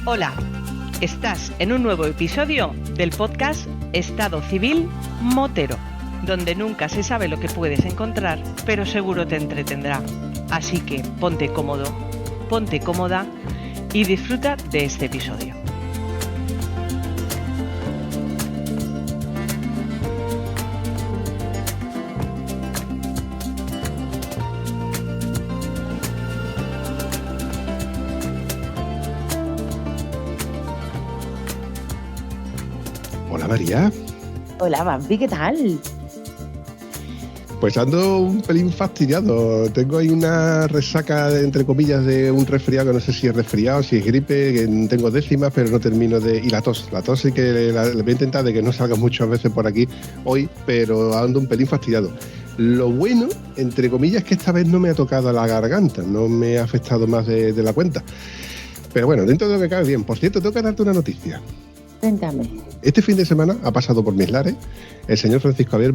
Hola, estás en un nuevo episodio del podcast Estado Civil Motero, donde nunca se sabe lo que puedes encontrar, pero seguro te entretendrá. Así que ponte cómodo, ponte cómoda y disfruta de este episodio. Hola María. Hola Bambi, ¿qué tal? Pues ando un pelín fastidiado. Tengo ahí una resaca, entre comillas, de un resfriado, que no sé si es resfriado, si es gripe, que tengo décimas, pero no termino de... Y la tos sí que le voy a intentar de que no salga muchas veces por aquí hoy, pero ando un pelín fastidiado. Lo bueno, entre comillas, es que esta vez no me ha tocado la garganta, no me ha afectado más de la cuenta. Pero bueno, dentro de lo que cabe bien. Por cierto, tengo que darte una noticia. Cuéntame. Este fin de semana ha pasado por mis lares el señor Francisco Javier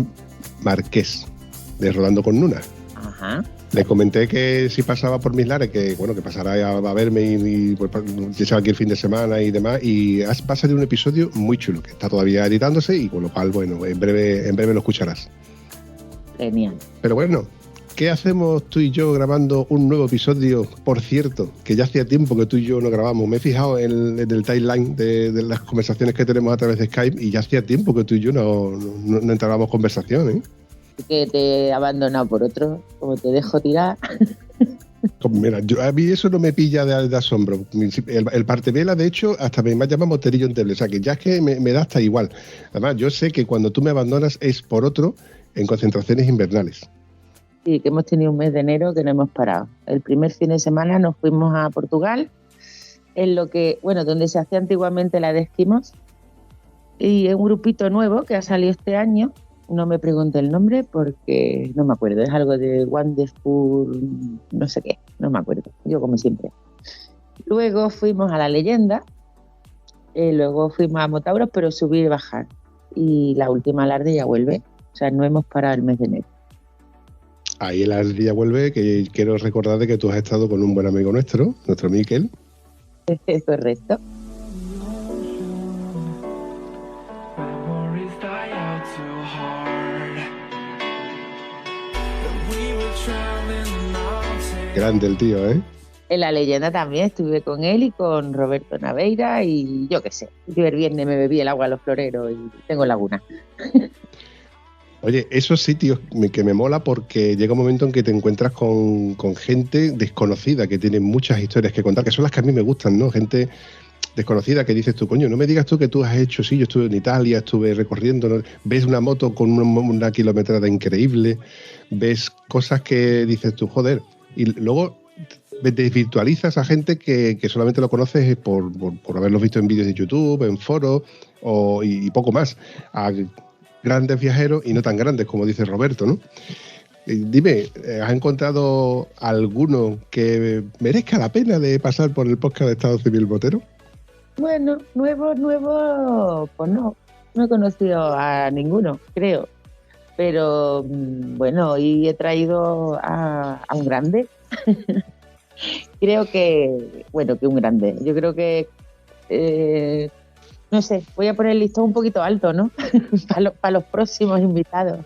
Márquez, de Rodando con Nuna. Ajá. Le comenté que si pasaba por mis lares, que bueno, que pasará a verme y pues, ya aquí el fin de semana y demás, y va a salir un episodio muy chulo, que está todavía editándose y con lo cual, bueno, en breve lo escucharás. Genial. Pero bueno, ¿qué hacemos tú y yo grabando un nuevo episodio? Por cierto, que ya hacía tiempo que tú y yo no grabamos. Me he fijado en el timeline de las conversaciones que tenemos a través de Skype y ya hacía tiempo que tú y yo no entablábamos conversación, ¿eh? Que te he abandonado por otro, como te dejo tirar. Mira, a mí eso no me pilla de asombro. El partevela, de hecho, hasta me llama moterillo en teble. O sea, que ya es que me da hasta igual. Además, yo sé que cuando tú me abandonas es por otro en concentraciones invernales. Sí, que hemos tenido un mes de enero que no hemos parado. El primer fin de semana nos fuimos a Portugal, en lo que, bueno, donde se hacía antiguamente la de esquimos, y es un grupito nuevo que ha salido este año. No me pregunte el nombre porque no me acuerdo, es algo de Wonderful, no sé qué, no me acuerdo, yo como siempre. Luego fuimos a La Leyenda, luego fuimos a Motauros, pero subir y bajar. Y la última alarde ya vuelve, o sea, no hemos parado el mes de enero. Ahí el alarde ya vuelve, que quiero recordar de que tú has estado con un buen amigo nuestro Miquel. Es correcto. Grande el tío, ¿eh? En La Leyenda también estuve con él y con Roberto Naveira y yo qué sé. Yo el viernes me bebí el agua a los floreros y tengo laguna. Oye, esos sitios que me mola porque llega un momento en que te encuentras con gente desconocida que tiene muchas historias que contar, que son las que a mí me gustan, ¿no? Gente desconocida que dices tú, coño, no me digas tú que tú has hecho, sí, yo estuve en Italia, estuve recorriendo, ¿no? Ves una moto con una kilometrada increíble, ves cosas que dices tú, joder, y luego desvirtualizas a gente que solamente lo conoces por haberlo visto en vídeos de YouTube, en foros y poco más, a grandes viajeros y no tan grandes como dice Roberto, ¿no? Dime, ¿has encontrado alguno que merezca la pena de pasar por el podcast de Estado Civil Motero? Bueno, nuevo, pues no he conocido a ninguno, creo. Pero bueno, hoy he traído a un grande. Creo que un grande. Yo creo que, no sé, voy a poner el listón un poquito alto, ¿no? para los próximos invitados.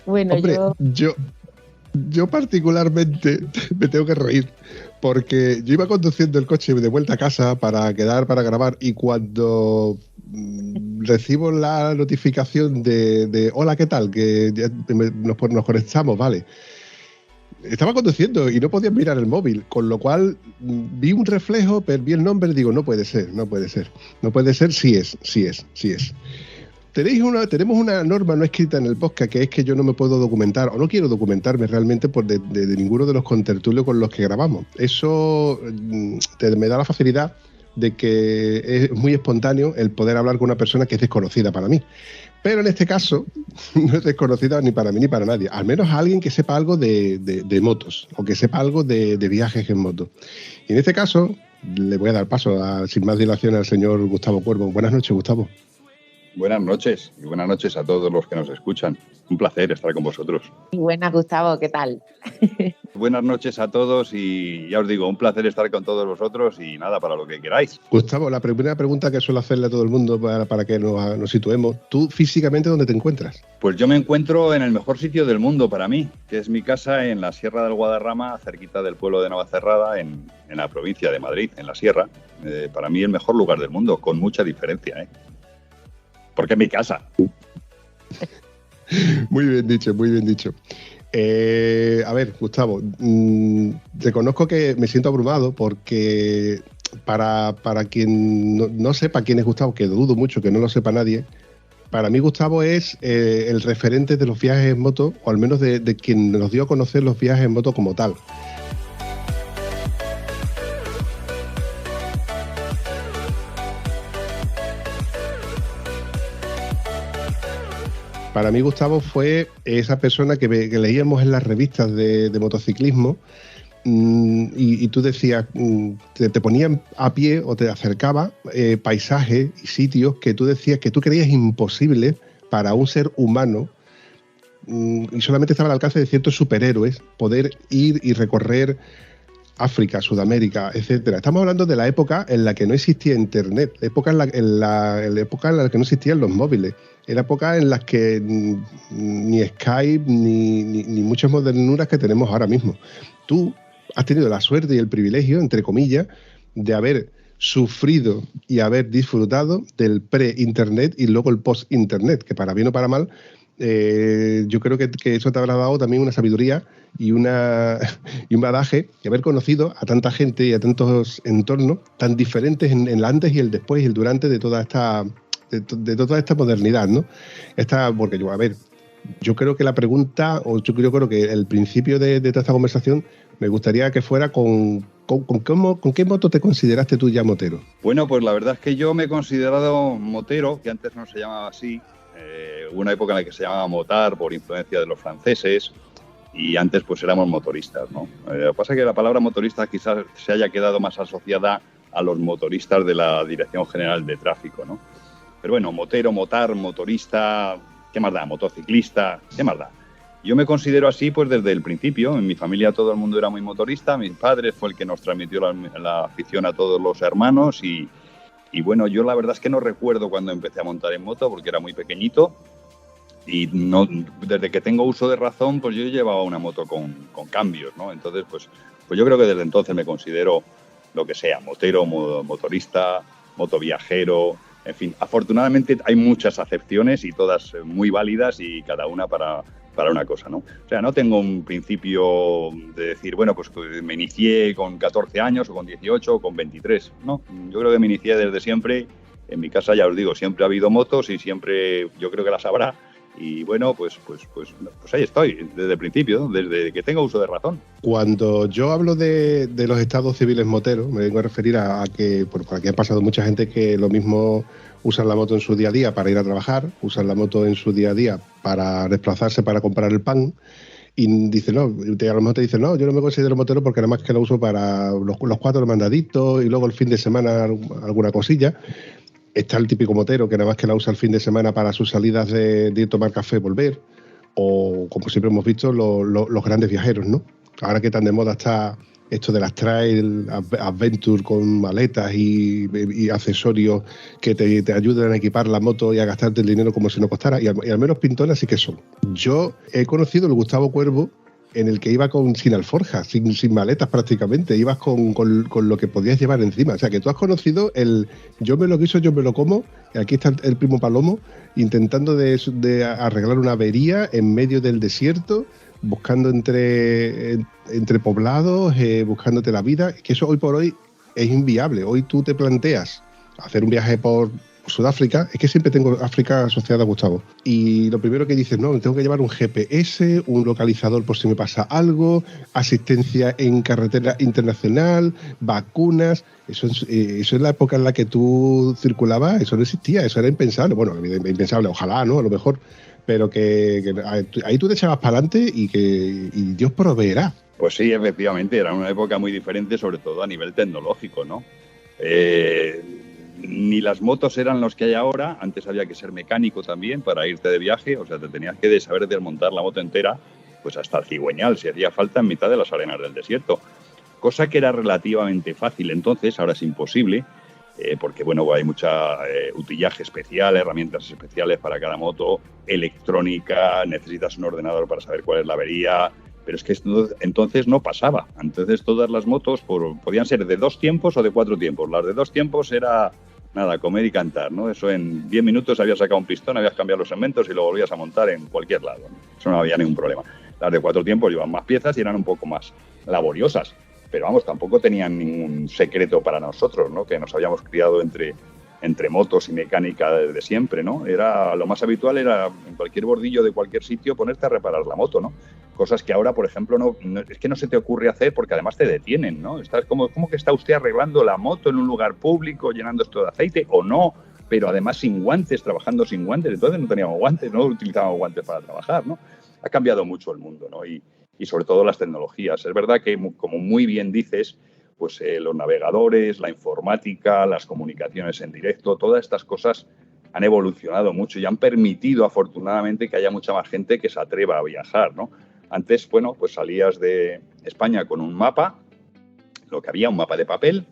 Bueno, hombre, yo particularmente me tengo que reír porque yo iba conduciendo el coche de vuelta a casa para quedar para grabar y cuando recibo la notificación de hola, ¿qué tal? Que ya nos conectamos, vale. Estaba conduciendo y no podía mirar el móvil, con lo cual vi un reflejo, pero vi el nombre y digo, no puede ser, sí es. Tenemos una norma no escrita en el podcast que es que yo no me puedo documentar o no quiero documentarme realmente de ninguno de los contertulios con los que grabamos. Eso me da la facilidad de que es muy espontáneo el poder hablar con una persona que es desconocida para mí. Pero en este caso no es desconocida ni para mí ni para nadie. Al menos a alguien que sepa algo de motos o que sepa algo de viajes en moto. Y en este caso le voy a dar paso sin más dilación al señor Gustavo Cuervo. Buenas noches, Gustavo. Buenas noches y buenas noches a todos los que nos escuchan. Un placer estar con vosotros. Y buenas, Gustavo, ¿qué tal? Buenas noches a todos y ya os digo, un placer estar con todos vosotros y nada, para lo que queráis. Gustavo, la primera pregunta que suelo hacerle a todo el mundo para que nos situemos, ¿tú físicamente dónde te encuentras? Pues yo me encuentro en el mejor sitio del mundo para mí, que es mi casa en la Sierra del Guadarrama, cerquita del pueblo de Navacerrada, en la provincia de Madrid, en la Sierra. Para mí el mejor lugar del mundo, con mucha diferencia, porque es mi casa. Muy bien dicho, muy bien dicho. A ver, Gustavo, reconozco que me siento abrumado porque para quien no sepa quién es Gustavo, que dudo mucho que no lo sepa nadie, para mí Gustavo es el referente de los viajes en moto, o al menos de quien nos dio a conocer los viajes en moto como tal. Para mí Gustavo fue esa persona que leíamos en las revistas de motociclismo y tú decías, te ponían a pie o te acercaba paisajes y sitios que tú decías que tú creías imposible para un ser humano y solamente estaba al alcance de ciertos superhéroes poder ir y recorrer África, Sudamérica, etcétera. Estamos hablando de la época en la que no existía internet, la época en la época en la que no existían los móviles, en la época en la que ni Skype ni muchas modernuras que tenemos ahora mismo. Tú has tenido la suerte y el privilegio, entre comillas, de haber sufrido y haber disfrutado del pre-internet y luego el post-internet, que para bien o para mal, yo creo que eso te habrá dado también una sabiduría y un bagaje, y haber conocido a tanta gente y a tantos entornos tan diferentes en el antes y el después y el durante de toda esta modernidad, ¿no? Porque yo creo que la pregunta, o yo creo que el principio de toda esta conversación me gustaría que fuera con qué moto te consideraste tú ya motero. Bueno, pues la verdad es que yo me he considerado motero, que antes no se llamaba así. Hubo una época en la que se llamaba motar por influencia de los franceses y antes pues éramos motoristas, ¿no? Lo que pasa es que la palabra motorista quizás se haya quedado más asociada a los motoristas de la Dirección General de Tráfico, ¿no? Pero bueno, motero, motar, motorista, ¿qué más da? Motociclista, ¿qué más da? Yo me considero así pues desde el principio. En mi familia todo el mundo era muy motorista, mi padre fue el que nos transmitió la afición a todos los hermanos y bueno, yo la verdad es que no recuerdo cuando empecé a montar en moto porque era muy pequeñito y no, desde que tengo uso de razón pues yo llevaba una moto con cambios, ¿no? Entonces pues yo creo que desde entonces me considero lo que sea, motero, motorista, motoviajero, en fin. Afortunadamente hay muchas acepciones y todas muy válidas y cada una para una cosa, ¿no? O sea, no tengo un principio de decir, bueno, pues me inicié con 14 años o con 18 o con 23, ¿no? Yo creo que me inicié desde siempre. En mi casa, ya os digo, siempre ha habido motos y siempre yo creo que las habrá. Y bueno, pues ahí estoy, desde el principio, desde que tengo uso de razón. Cuando yo hablo de los estados civiles moteros, me vengo a referir a que por aquí ha pasado mucha gente que lo mismo usan la moto en su día a día para ir a trabajar, usan la moto en su día a día para desplazarse, para comprar el pan, y dicen, a lo mejor te dicen, no, yo no me considero motero porque nada más que lo uso para los 4 mandaditos y luego el fin de semana alguna cosilla. Está el típico motero que nada más que la usa el fin de semana para sus salidas de ir a tomar café y volver, o como siempre hemos visto, los grandes viajeros, ¿no? Ahora que tan de moda está esto de las trail adventure con maletas y accesorios que te ayudan a equipar la moto y a gastarte el dinero como si no costara, y al menos pintonas sí que son. Yo he conocido el Gustavo Cuervo en el que iba sin alforjas, sin maletas prácticamente, ibas con lo que podías llevar encima. O sea, que tú has conocido el yo me lo guiso, yo me lo como, y aquí está el primo Palomo intentando de arreglar una avería en medio del desierto, buscando entre poblados, buscándote la vida, que eso hoy por hoy es inviable. Hoy tú te planteas hacer un viaje por Sudáfrica, es que siempre tengo África asociada a Gustavo, y lo primero que dices, no, tengo que llevar un GPS, un localizador por si me pasa algo, asistencia en carretera internacional, vacunas. Eso es la época en la que tú circulabas, eso no existía, eso era impensable. Bueno, impensable, ojalá, ¿no? A lo mejor, pero que ahí tú te echabas para adelante y Dios proveerá. Pues sí, efectivamente, era una época muy diferente, sobre todo a nivel tecnológico, ¿no? ni las motos eran los que hay ahora. Antes había que ser mecánico también para irte de viaje, o sea, te tenías que saber desmontar la moto entera, pues hasta el cigüeñal, si hacía falta, en mitad de las arenas del desierto. Cosa que era relativamente fácil entonces, ahora es imposible, porque bueno, hay mucha utillaje especial, herramientas especiales para cada moto, electrónica, necesitas un ordenador para saber cuál es la avería, pero es que esto entonces no pasaba. Entonces todas las motos podían ser de 2 tiempos o de 4 tiempos. Las de 2 tiempos era nada, comer y cantar, ¿no? Eso en 10 minutos habías sacado un pistón, habías cambiado los segmentos y lo volvías a montar en cualquier lado, ¿no? Eso no había ningún problema. Las de 4 tiempos llevan más piezas y eran un poco más laboriosas. Pero vamos, tampoco tenían ningún secreto para nosotros, ¿no? Que nos habíamos criado entre motos y mecánica desde siempre, ¿no? Lo más habitual era en cualquier bordillo de cualquier sitio ponerte a reparar la moto, ¿no? Cosas que ahora, por ejemplo, es que no se te ocurre hacer porque además te detienen, ¿no? Estás como que está usted arreglando la moto en un lugar público, llenando esto de aceite o no, pero además sin guantes, trabajando sin guantes. Entonces no teníamos guantes, no utilizábamos guantes para trabajar, ¿no? Ha cambiado mucho el mundo, ¿no? Y sobre todo las tecnologías. Es verdad que, como muy bien dices, pues los navegadores, la informática, las comunicaciones en directo, todas estas cosas han evolucionado mucho y han permitido, afortunadamente, que haya mucha más gente que se atreva a viajar, ¿no? Antes, bueno, pues salías de España con un mapa, lo que había, un mapa de papel,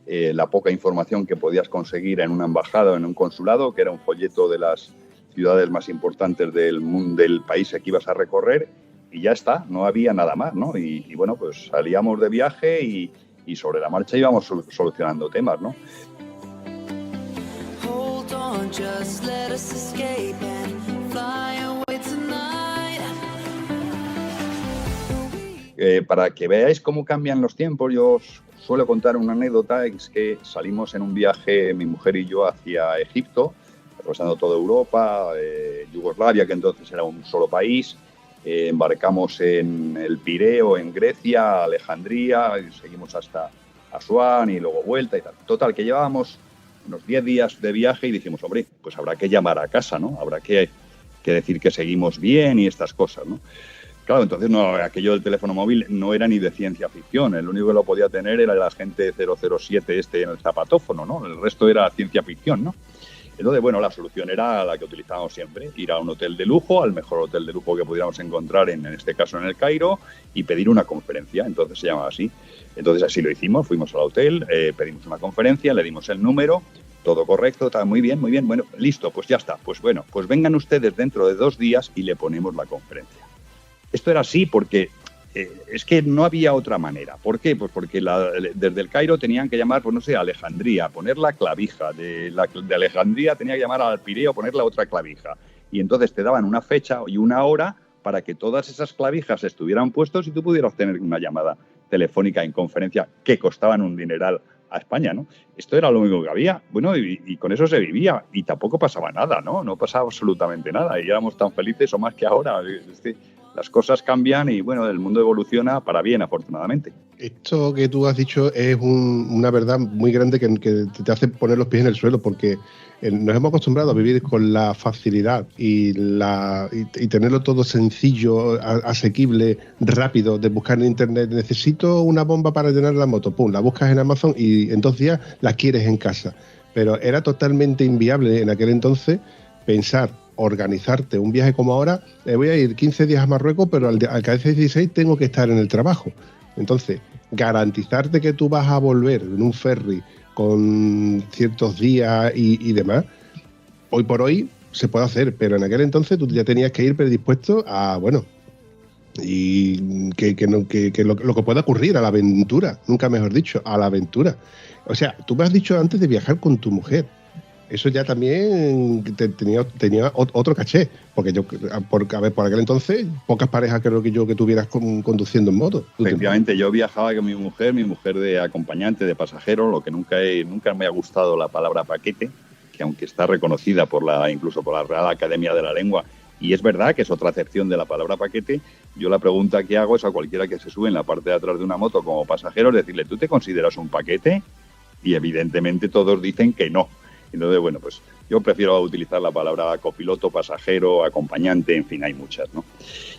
la poca información que podías conseguir en una embajada o en un consulado, que era un folleto de las ciudades más importantes del país que ibas a recorrer, y ya está, no había nada más, ¿no? Y bueno, pues salíamos de viaje y sobre la marcha íbamos solucionando temas, ¿no? Para que veáis cómo cambian los tiempos, yo os suelo contar una anécdota, es que salimos en un viaje, mi mujer y yo, hacia Egipto, atravesando toda Europa, Yugoslavia, que entonces era un solo país. Embarcamos en el Pireo, en Grecia, Alejandría, y seguimos hasta Asuán y luego vuelta y tal. Total, que llevábamos unos 10 días de viaje y dijimos, hombre, pues habrá que llamar a casa, ¿no? Habrá que decir que seguimos bien y estas cosas, ¿no? Claro, entonces aquello del teléfono móvil no era ni de ciencia ficción. El único que lo podía tener era el agente 007 en el zapatófono, ¿no? El resto era ciencia ficción, ¿no? Entonces, bueno, la solución era la que utilizábamos siempre, ir a un hotel de lujo, al mejor hotel de lujo que pudiéramos encontrar, en este caso en el Cairo, y pedir una conferencia. Entonces se llamaba así. Entonces así lo hicimos, fuimos al hotel, pedimos una conferencia, le dimos el número, todo correcto, está muy bien, bueno, listo, pues ya está. Pues bueno, pues vengan ustedes dentro de 2 días y le ponemos la conferencia. Esto era así porque es que no había otra manera. ¿Por qué? Pues porque desde el Cairo tenían que llamar, pues no sé, a Alejandría, poner la clavija. De Alejandría tenía que llamar al Pireo, poner la otra clavija. Y entonces te daban una fecha y una hora para que todas esas clavijas estuvieran puestos y tú pudieras tener una llamada telefónica en conferencia que costaban un dineral a España, ¿no? Esto era lo único que había. Bueno, y con eso se vivía y tampoco pasaba nada, ¿no? No pasaba absolutamente nada y éramos tan felices o más que ahora. Las cosas cambian y, bueno, el mundo evoluciona para bien, afortunadamente. Esto que tú has dicho es una verdad muy grande que te hace poner los pies en el suelo, porque nos hemos acostumbrado a vivir con la facilidad y tenerlo todo sencillo, asequible, rápido, de buscar en internet. Necesito una bomba para llenar la moto, pum, la buscas en Amazon y en 2 días la quieres en casa. Pero era totalmente inviable en aquel entonces pensar, organizarte un viaje como ahora. Voy a ir 15 días a Marruecos, pero al cada 16 tengo que estar en el trabajo. Entonces, garantizarte que tú vas a volver en un ferry con ciertos días y demás, hoy por hoy se puede hacer, pero en aquel entonces tú ya tenías que ir predispuesto a, bueno, y que lo que pueda ocurrir, a la aventura, nunca mejor dicho, a la aventura. O sea, tú me has dicho antes de viajar con tu mujer. Eso ya también tenía otro caché, porque por aquel entonces, pocas parejas creo que tuvieras conduciendo en moto. Efectivamente, yo viajaba con mi mujer de acompañante, de pasajero, lo que nunca me ha gustado la palabra paquete, que aunque está reconocida incluso por la Real Academia de la Lengua, y es verdad que es otra acepción de la palabra paquete, yo la pregunta que hago es a cualquiera que se sube en la parte de atrás de una moto como pasajero, es decirle, ¿tú te consideras un paquete? Y evidentemente todos dicen que no. Entonces, bueno, pues yo prefiero utilizar la palabra copiloto, pasajero, acompañante, en fin, hay muchas, ¿no?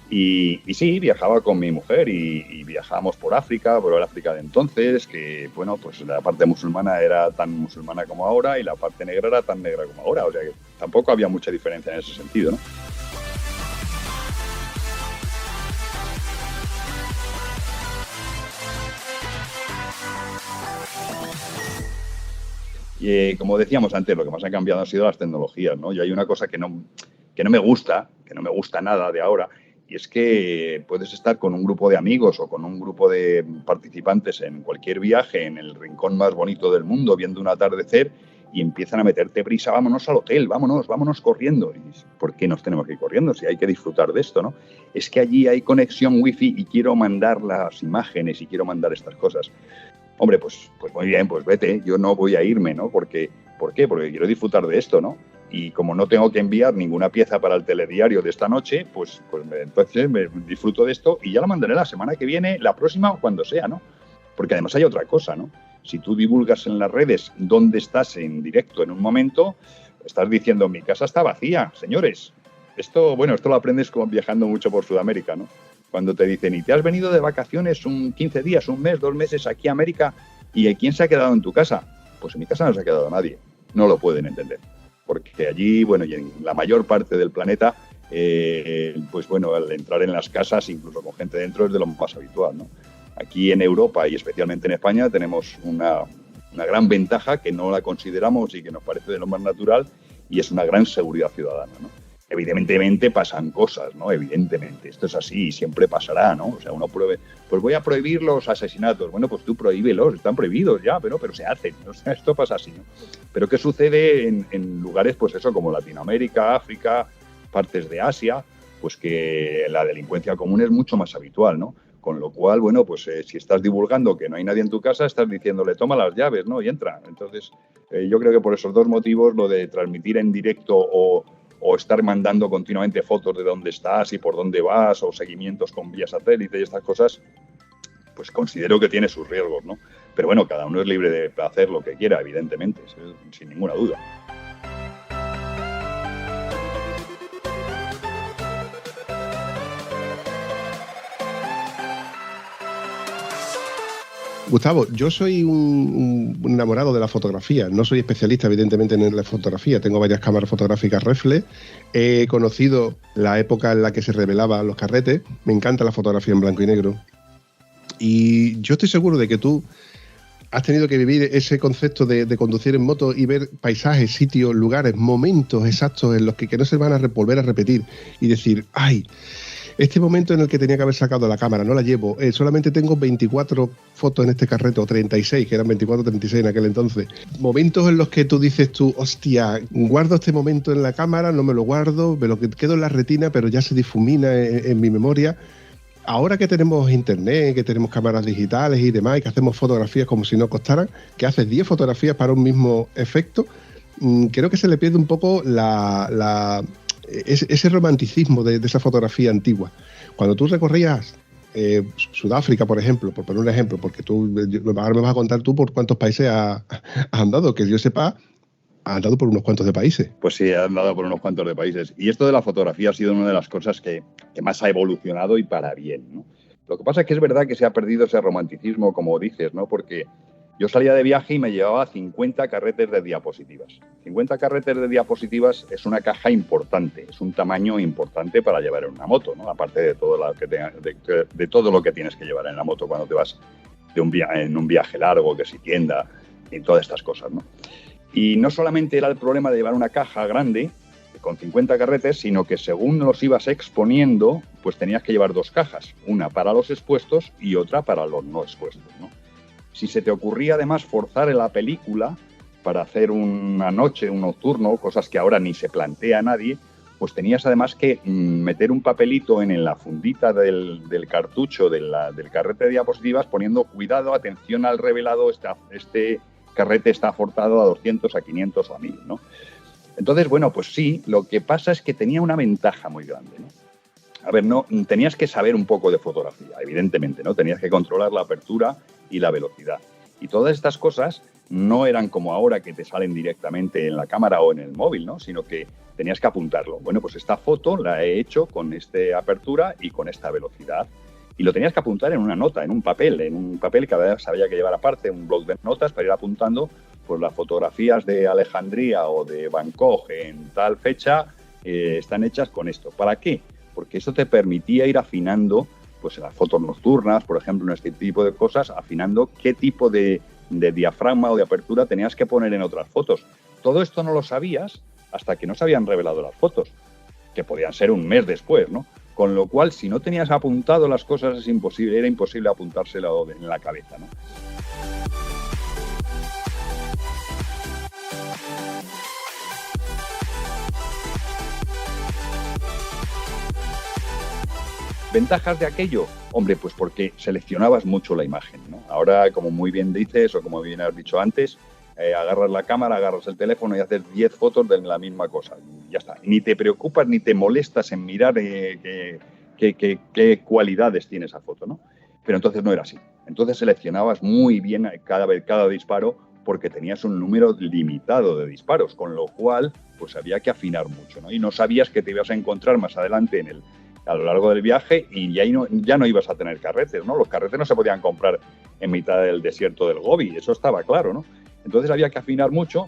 Y sí, viajaba con mi mujer y viajábamos por África, por el África de entonces, que, bueno, pues la parte musulmana era tan musulmana como ahora y la parte negra era tan negra como ahora, o sea que tampoco había mucha diferencia en ese sentido, ¿no? Y como decíamos antes, lo que más ha cambiado han sido las tecnologías, ¿no? Y hay una cosa que no me gusta nada de ahora, y es que puedes estar con un grupo de amigos o con un grupo de participantes en cualquier viaje, en el rincón más bonito del mundo, viendo un atardecer, y empiezan a meterte prisa, vámonos al hotel, vámonos corriendo. Y ¿por qué nos tenemos que ir corriendo si hay que disfrutar de esto, no? Es que allí hay conexión wifi y quiero mandar las imágenes y quiero mandar estas cosas. Hombre, pues muy bien, pues vete, yo no voy a irme, ¿no? ¿Por qué? Porque quiero disfrutar de esto, ¿no? Y como no tengo que enviar ninguna pieza para el telediario de esta noche, entonces me disfruto de esto y ya la mandaré la semana que viene, la próxima o cuando sea, ¿no? Porque además hay otra cosa, ¿no? Si tú divulgas en las redes dónde estás en directo en un momento, estás diciendo, mi casa está vacía, señores. Esto lo aprendes viajando mucho por Sudamérica, ¿no? Cuando te dicen, ¿y te has venido de vacaciones 15 días, un mes, 2 meses aquí a América? ¿Y quién se ha quedado en tu casa? Pues en mi casa no se ha quedado nadie. No lo pueden entender. Porque allí, y en la mayor parte del planeta, al entrar en las casas, incluso con gente dentro, es de lo más habitual, ¿no? Aquí en Europa y especialmente en España tenemos una gran ventaja que no la consideramos y que nos parece de lo más natural, y es una gran seguridad ciudadana, ¿no? Evidentemente pasan cosas, ¿no? Evidentemente, esto es así y siempre pasará, ¿no? O sea, uno pues voy a prohibir los asesinatos. Bueno, pues tú prohíbelos, están prohibidos ya, pero se hacen, o sea, esto pasa así, ¿no? Pero ¿qué sucede en lugares, pues eso, como Latinoamérica, África, partes de Asia? Pues que la delincuencia común es mucho más habitual, ¿no? Con lo cual, si estás divulgando que no hay nadie en tu casa, estás diciéndole, toma las llaves, ¿no? Y entra. Entonces, yo creo que por esos dos motivos, lo de transmitir en directo o estar mandando continuamente fotos de dónde estás y por dónde vas, o seguimientos con vía satélite y estas cosas, pues considero que tiene sus riesgos, ¿no? Pero bueno, cada uno es libre de hacer lo que quiera, evidentemente, sin ninguna duda. Gustavo, yo soy un enamorado de la fotografía. No soy especialista, evidentemente, en la fotografía. Tengo varias cámaras fotográficas reflex. He conocido la época en la que se revelaban los carretes. Me encanta la fotografía en blanco y negro. Y yo estoy seguro de que tú has tenido que vivir ese concepto de conducir en moto y ver paisajes, sitios, lugares, momentos exactos en los que no se van a volver a repetir y decir, ¡ay! Este momento en el que tenía que haber sacado la cámara, no la llevo, solamente tengo 24 fotos en este carrete, o 36, que eran 24 o 36 en aquel entonces. Momentos en los que tú dices hostia, guardo este momento en la cámara, no me lo guardo, me lo quedo en la retina, pero ya se difumina en mi memoria. Ahora que tenemos internet, que tenemos cámaras digitales y demás, y que hacemos fotografías como si no costaran, que haces 10 fotografías para un mismo efecto, creo que se le pierde un poco ese romanticismo de esa fotografía antigua. Cuando tú recorrías Sudáfrica, por ejemplo, por poner un ejemplo, porque ahora me vas a contar tú por cuántos países has andado, que yo sepa, has andado por unos cuantos de países. Pues sí, he andado por unos cuantos de países. Y esto de la fotografía ha sido una de las cosas que más ha evolucionado y para bien, ¿no? Lo que pasa es que es verdad que se ha perdido ese romanticismo, como dices, ¿no? Porque yo salía de viaje y me llevaba 50 carretes de diapositivas. 50 carretes de diapositivas es una caja importante, es un tamaño importante para llevar en una moto, ¿no? Aparte de todo lo que tienes que llevar en la moto cuando te vas en un viaje largo, que si tienda, y todas estas cosas, ¿no? Y no solamente era el problema de llevar una caja grande con 50 carretes, sino que según los ibas exponiendo, pues tenías que llevar 2 cajas, una para los expuestos y otra para los no expuestos, ¿no? Si se te ocurría además forzar en la película para hacer una noche, un nocturno, cosas que ahora ni se plantea nadie, pues tenías además que meter un papelito en la fundita del cartucho del carrete de diapositivas poniendo cuidado, atención al revelado, este carrete está forzado a 200, a 500 o a 1000, ¿no? Entonces, pues sí, lo que pasa es que tenía una ventaja muy grande, ¿no? A ver, no tenías que saber un poco de fotografía, evidentemente, ¿no? Tenías que controlar la apertura y la velocidad. Y todas estas cosas no eran como ahora que te salen directamente en la cámara o en el móvil, ¿no? Sino que tenías que apuntarlo. Bueno, pues esta foto la he hecho con esta apertura y con esta velocidad. Y lo tenías que apuntar en una nota, en un papel que había que llevar aparte, un bloc de notas para ir apuntando pues las fotografías de Alejandría o de Bangkok en tal fecha están hechas con esto. ¿Para qué? Porque eso te permitía ir afinando, pues en las fotos nocturnas, por ejemplo, en este tipo de cosas, afinando qué tipo de diafragma o de apertura tenías que poner en otras fotos. Todo esto no lo sabías hasta que no se habían revelado las fotos, que podían ser un mes después, ¿no? Con lo cual, si no tenías apuntado las cosas, era imposible apuntárselo en la cabeza, ¿no? ¿Ventajas de aquello? Hombre, pues porque seleccionabas mucho la imagen, ¿no? Ahora, como muy bien dices, o como bien has dicho antes, agarras la cámara, agarras el teléfono y haces 10 fotos de la misma cosa. Ya está. Ni te preocupas ni te molestas en mirar qué cualidades tiene esa foto, ¿no? Pero entonces no era así. Entonces seleccionabas muy bien cada disparo porque tenías un número limitado de disparos, con lo cual pues había que afinar mucho, ¿no? Y no sabías que te ibas a encontrar más adelante a lo largo del viaje y ya no ibas a tener carretes, ¿no? Los carretes no se podían comprar en mitad del desierto del Gobi, eso estaba claro, ¿no? Entonces había que afinar mucho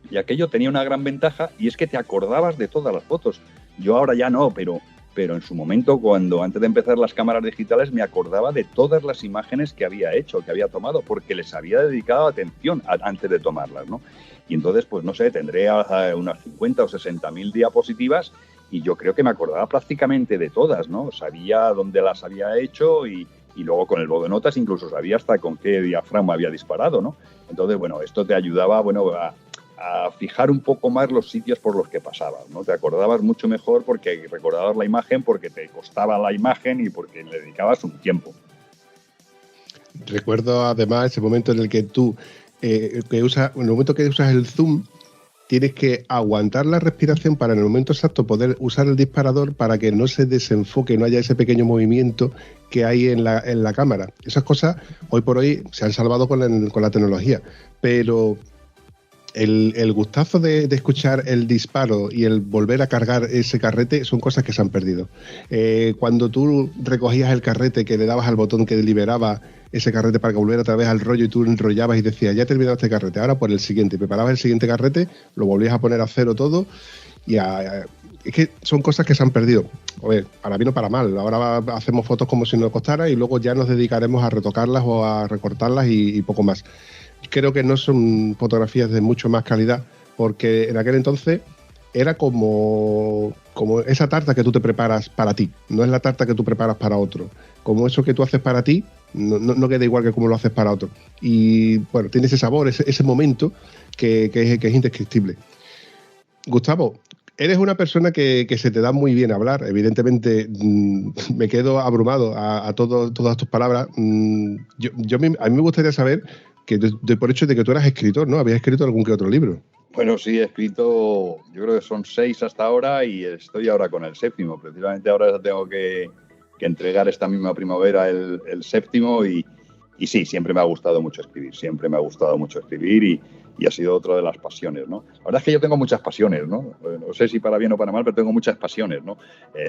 y aquello tenía una gran ventaja y es que te acordabas de todas las fotos. Yo ahora ya no, pero en su momento, antes de empezar las cámaras digitales, me acordaba de todas las imágenes que había hecho, que había tomado, porque les había dedicado atención antes de tomarlas, ¿no? Y entonces, pues no sé, tendré unas 50 o 60.000 diapositivas y yo creo que me acordaba prácticamente de todas, ¿no? Sabía dónde las había hecho y luego con el bloc de notas incluso sabía hasta con qué diafragma había disparado, ¿no? Entonces, bueno, esto te ayudaba, a fijar un poco más los sitios por los que pasabas, ¿no? Te acordabas mucho mejor porque recordabas la imagen, porque te costaba la imagen y porque le dedicabas un tiempo. Recuerdo además ese momento en el que tú, en el momento que usas el zoom, tienes que aguantar la respiración para en el momento exacto poder usar el disparador para que no se desenfoque, no haya ese pequeño movimiento que hay en la cámara. Esas cosas hoy por hoy se han salvado con la tecnología, pero el gustazo de escuchar el disparo y el volver a cargar ese carrete son cosas que se han perdido. Cuando tú recogías el carrete, que le dabas al botón que liberaba ese carrete para que volviera otra vez al rollo y tú enrollabas y decías, ya he terminado este carrete, ahora por el siguiente. Preparabas el siguiente carrete, lo volvías a poner a cero todo y es que son cosas que se han perdido. Oye, para bien o para mal. Ahora hacemos fotos como si nos costara y luego ya nos dedicaremos a retocarlas o a recortarlas y poco más. Creo que no son fotografías de mucho más calidad porque en aquel entonces era como esa tarta que tú te preparas para ti, no es la tarta que tú preparas para otro. Como eso que tú haces para ti no queda igual que como lo haces para otro. Y bueno, tiene ese sabor, ese momento que es indescriptible. Gustavo, eres una persona que se te da muy bien hablar. Evidentemente, me quedo abrumado a todas tus palabras. A mí me gustaría saber que por hecho de que tú eras escritor, ¿no? ¿Habías escrito algún que otro libro? Bueno, sí, he escrito, yo creo que son 6 hasta ahora y estoy ahora con el 7º. Precisamente ahora tengo que entregar esta misma primavera el 7º y sí, siempre me ha gustado mucho escribir, y ha sido otra de las pasiones, ¿no? La verdad es que yo tengo muchas pasiones, ¿no? No sé si para bien o para mal, pero tengo muchas pasiones, ¿no?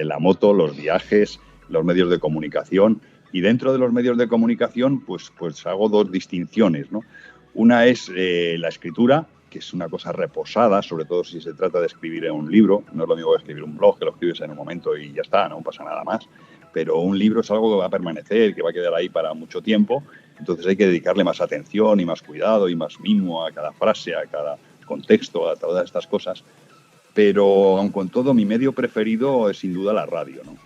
La moto, los viajes, los medios de comunicación. Y dentro de los medios de comunicación, pues hago 2 distinciones, ¿no? Una es la escritura, que es una cosa reposada, sobre todo si se trata de escribir en un libro. No es lo mismo que escribir un blog, que lo escribes en un momento y ya está, no pasa nada más. Pero un libro es algo que va a permanecer, que va a quedar ahí para mucho tiempo. Entonces hay que dedicarle más atención y más cuidado y más mimo a cada frase, a cada contexto, a todas estas cosas. Pero, aun con todo, mi medio preferido es sin duda la radio, ¿no?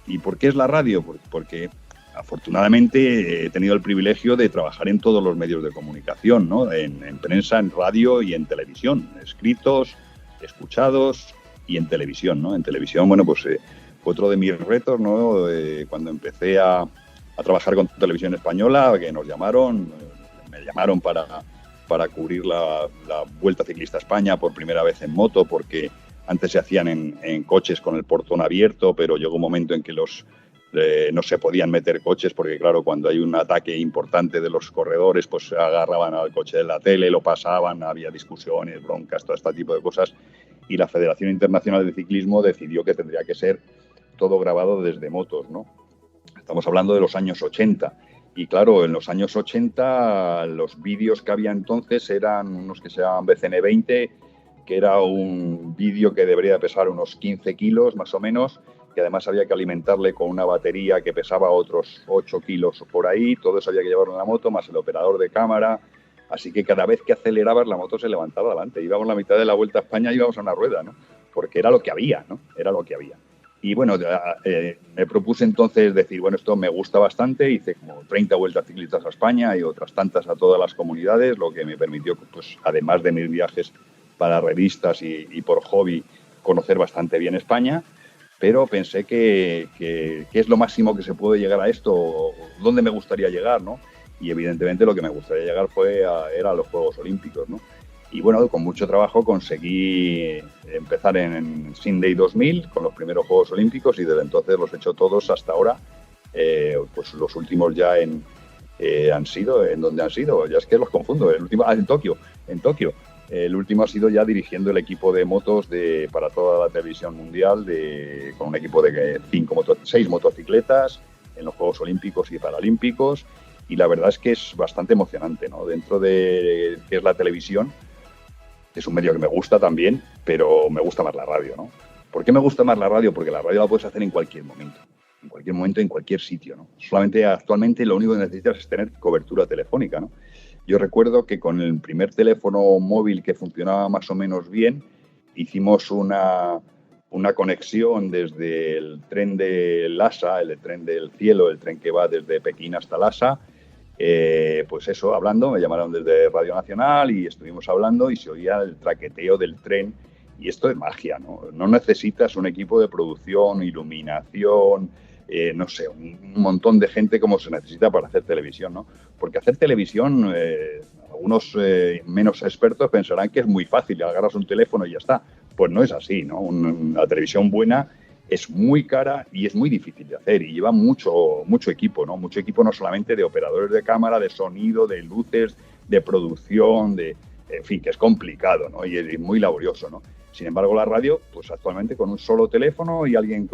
¿Y por qué es la radio? Porque afortunadamente he tenido el privilegio de trabajar en todos los medios de comunicación, ¿no? En prensa, en radio y en televisión, escritos, escuchados y en televisión, ¿no? En televisión, bueno, pues fue otro de mis retos, ¿no? Cuando empecé a trabajar con Televisión Española, que me llamaron para cubrir la Vuelta Ciclista a España por primera vez en moto, porque antes se hacían en coches con el portón abierto, pero llegó un momento en que los no se podían meter coches porque, claro, cuando hay un ataque importante de los corredores, pues agarraban al coche de la tele, lo pasaban, había discusiones, broncas, todo este tipo de cosas. Y la Federación Internacional de Ciclismo decidió que tendría que ser todo grabado desde motos, ¿no? Estamos hablando de los años 80. Y claro, en los años 80 los vídeos que había entonces eran unos que se llamaban BCN20, que era un vídeo que debería pesar unos 15 kilos más o menos, que además había que alimentarle con una batería que pesaba otros 8 kilos por ahí. Todo eso había que llevarlo en la moto, más el operador de cámara. Así que cada vez que acelerabas, la moto se levantaba adelante. Íbamos la mitad de la Vuelta a España y íbamos a una rueda, ¿no? Porque era lo que había, ¿no? Era lo que había. Y bueno, me propuse entonces decir, bueno, esto me gusta bastante. Hice como 30 vueltas ciclistas a España y otras tantas a todas las comunidades, lo que me permitió, pues, además de mis viajes para revistas y por hobby, conocer bastante bien España. Pero pensé que es lo máximo que se puede llegar a esto, dónde me gustaría llegar, ¿no? Y evidentemente lo que me gustaría llegar era a los Juegos Olímpicos, ¿no? Y bueno, con mucho trabajo conseguí empezar en Sydney 2000 con los primeros Juegos Olímpicos y desde entonces los he hecho todos hasta ahora. Pues los últimos ya ¿en dónde han sido? Ya es que los confundo. El último, en Tokio. El último ha sido ya dirigiendo el equipo de motos para toda la televisión mundial, con un equipo de 6 motocicletas en los Juegos Olímpicos y Paralímpicos. Y la verdad es que es bastante emocionante, ¿no? Dentro de que es la televisión, es un medio que me gusta también, pero me gusta más la radio, ¿no? ¿Por qué me gusta más la radio? Porque la radio la puedes hacer en cualquier momento, en cualquier sitio, ¿no? Solamente actualmente lo único que necesitas es tener cobertura telefónica, ¿no? Yo recuerdo que con el primer teléfono móvil que funcionaba más o menos bien, hicimos una conexión desde el tren de Lhasa, el tren del cielo, el tren que va desde Pekín hasta Lhasa. Pues eso, hablando, me llamaron desde Radio Nacional y estuvimos hablando y se oía el traqueteo del tren. Y esto es magia, ¿no? No necesitas un equipo de producción, iluminación, no sé, un montón de gente como se necesita para hacer televisión, ¿no? Porque hacer televisión, algunos menos expertos pensarán que es muy fácil, agarras un teléfono y ya está. Pues no es así, ¿no? Una televisión buena es muy cara y es muy difícil de hacer y lleva mucho equipo, ¿no? Mucho equipo no solamente de operadores de cámara, de sonido, de luces, de producción, en fin, que es complicado, ¿no? Y es muy laborioso, ¿no? Sin embargo, la radio, pues actualmente con un solo teléfono y alguien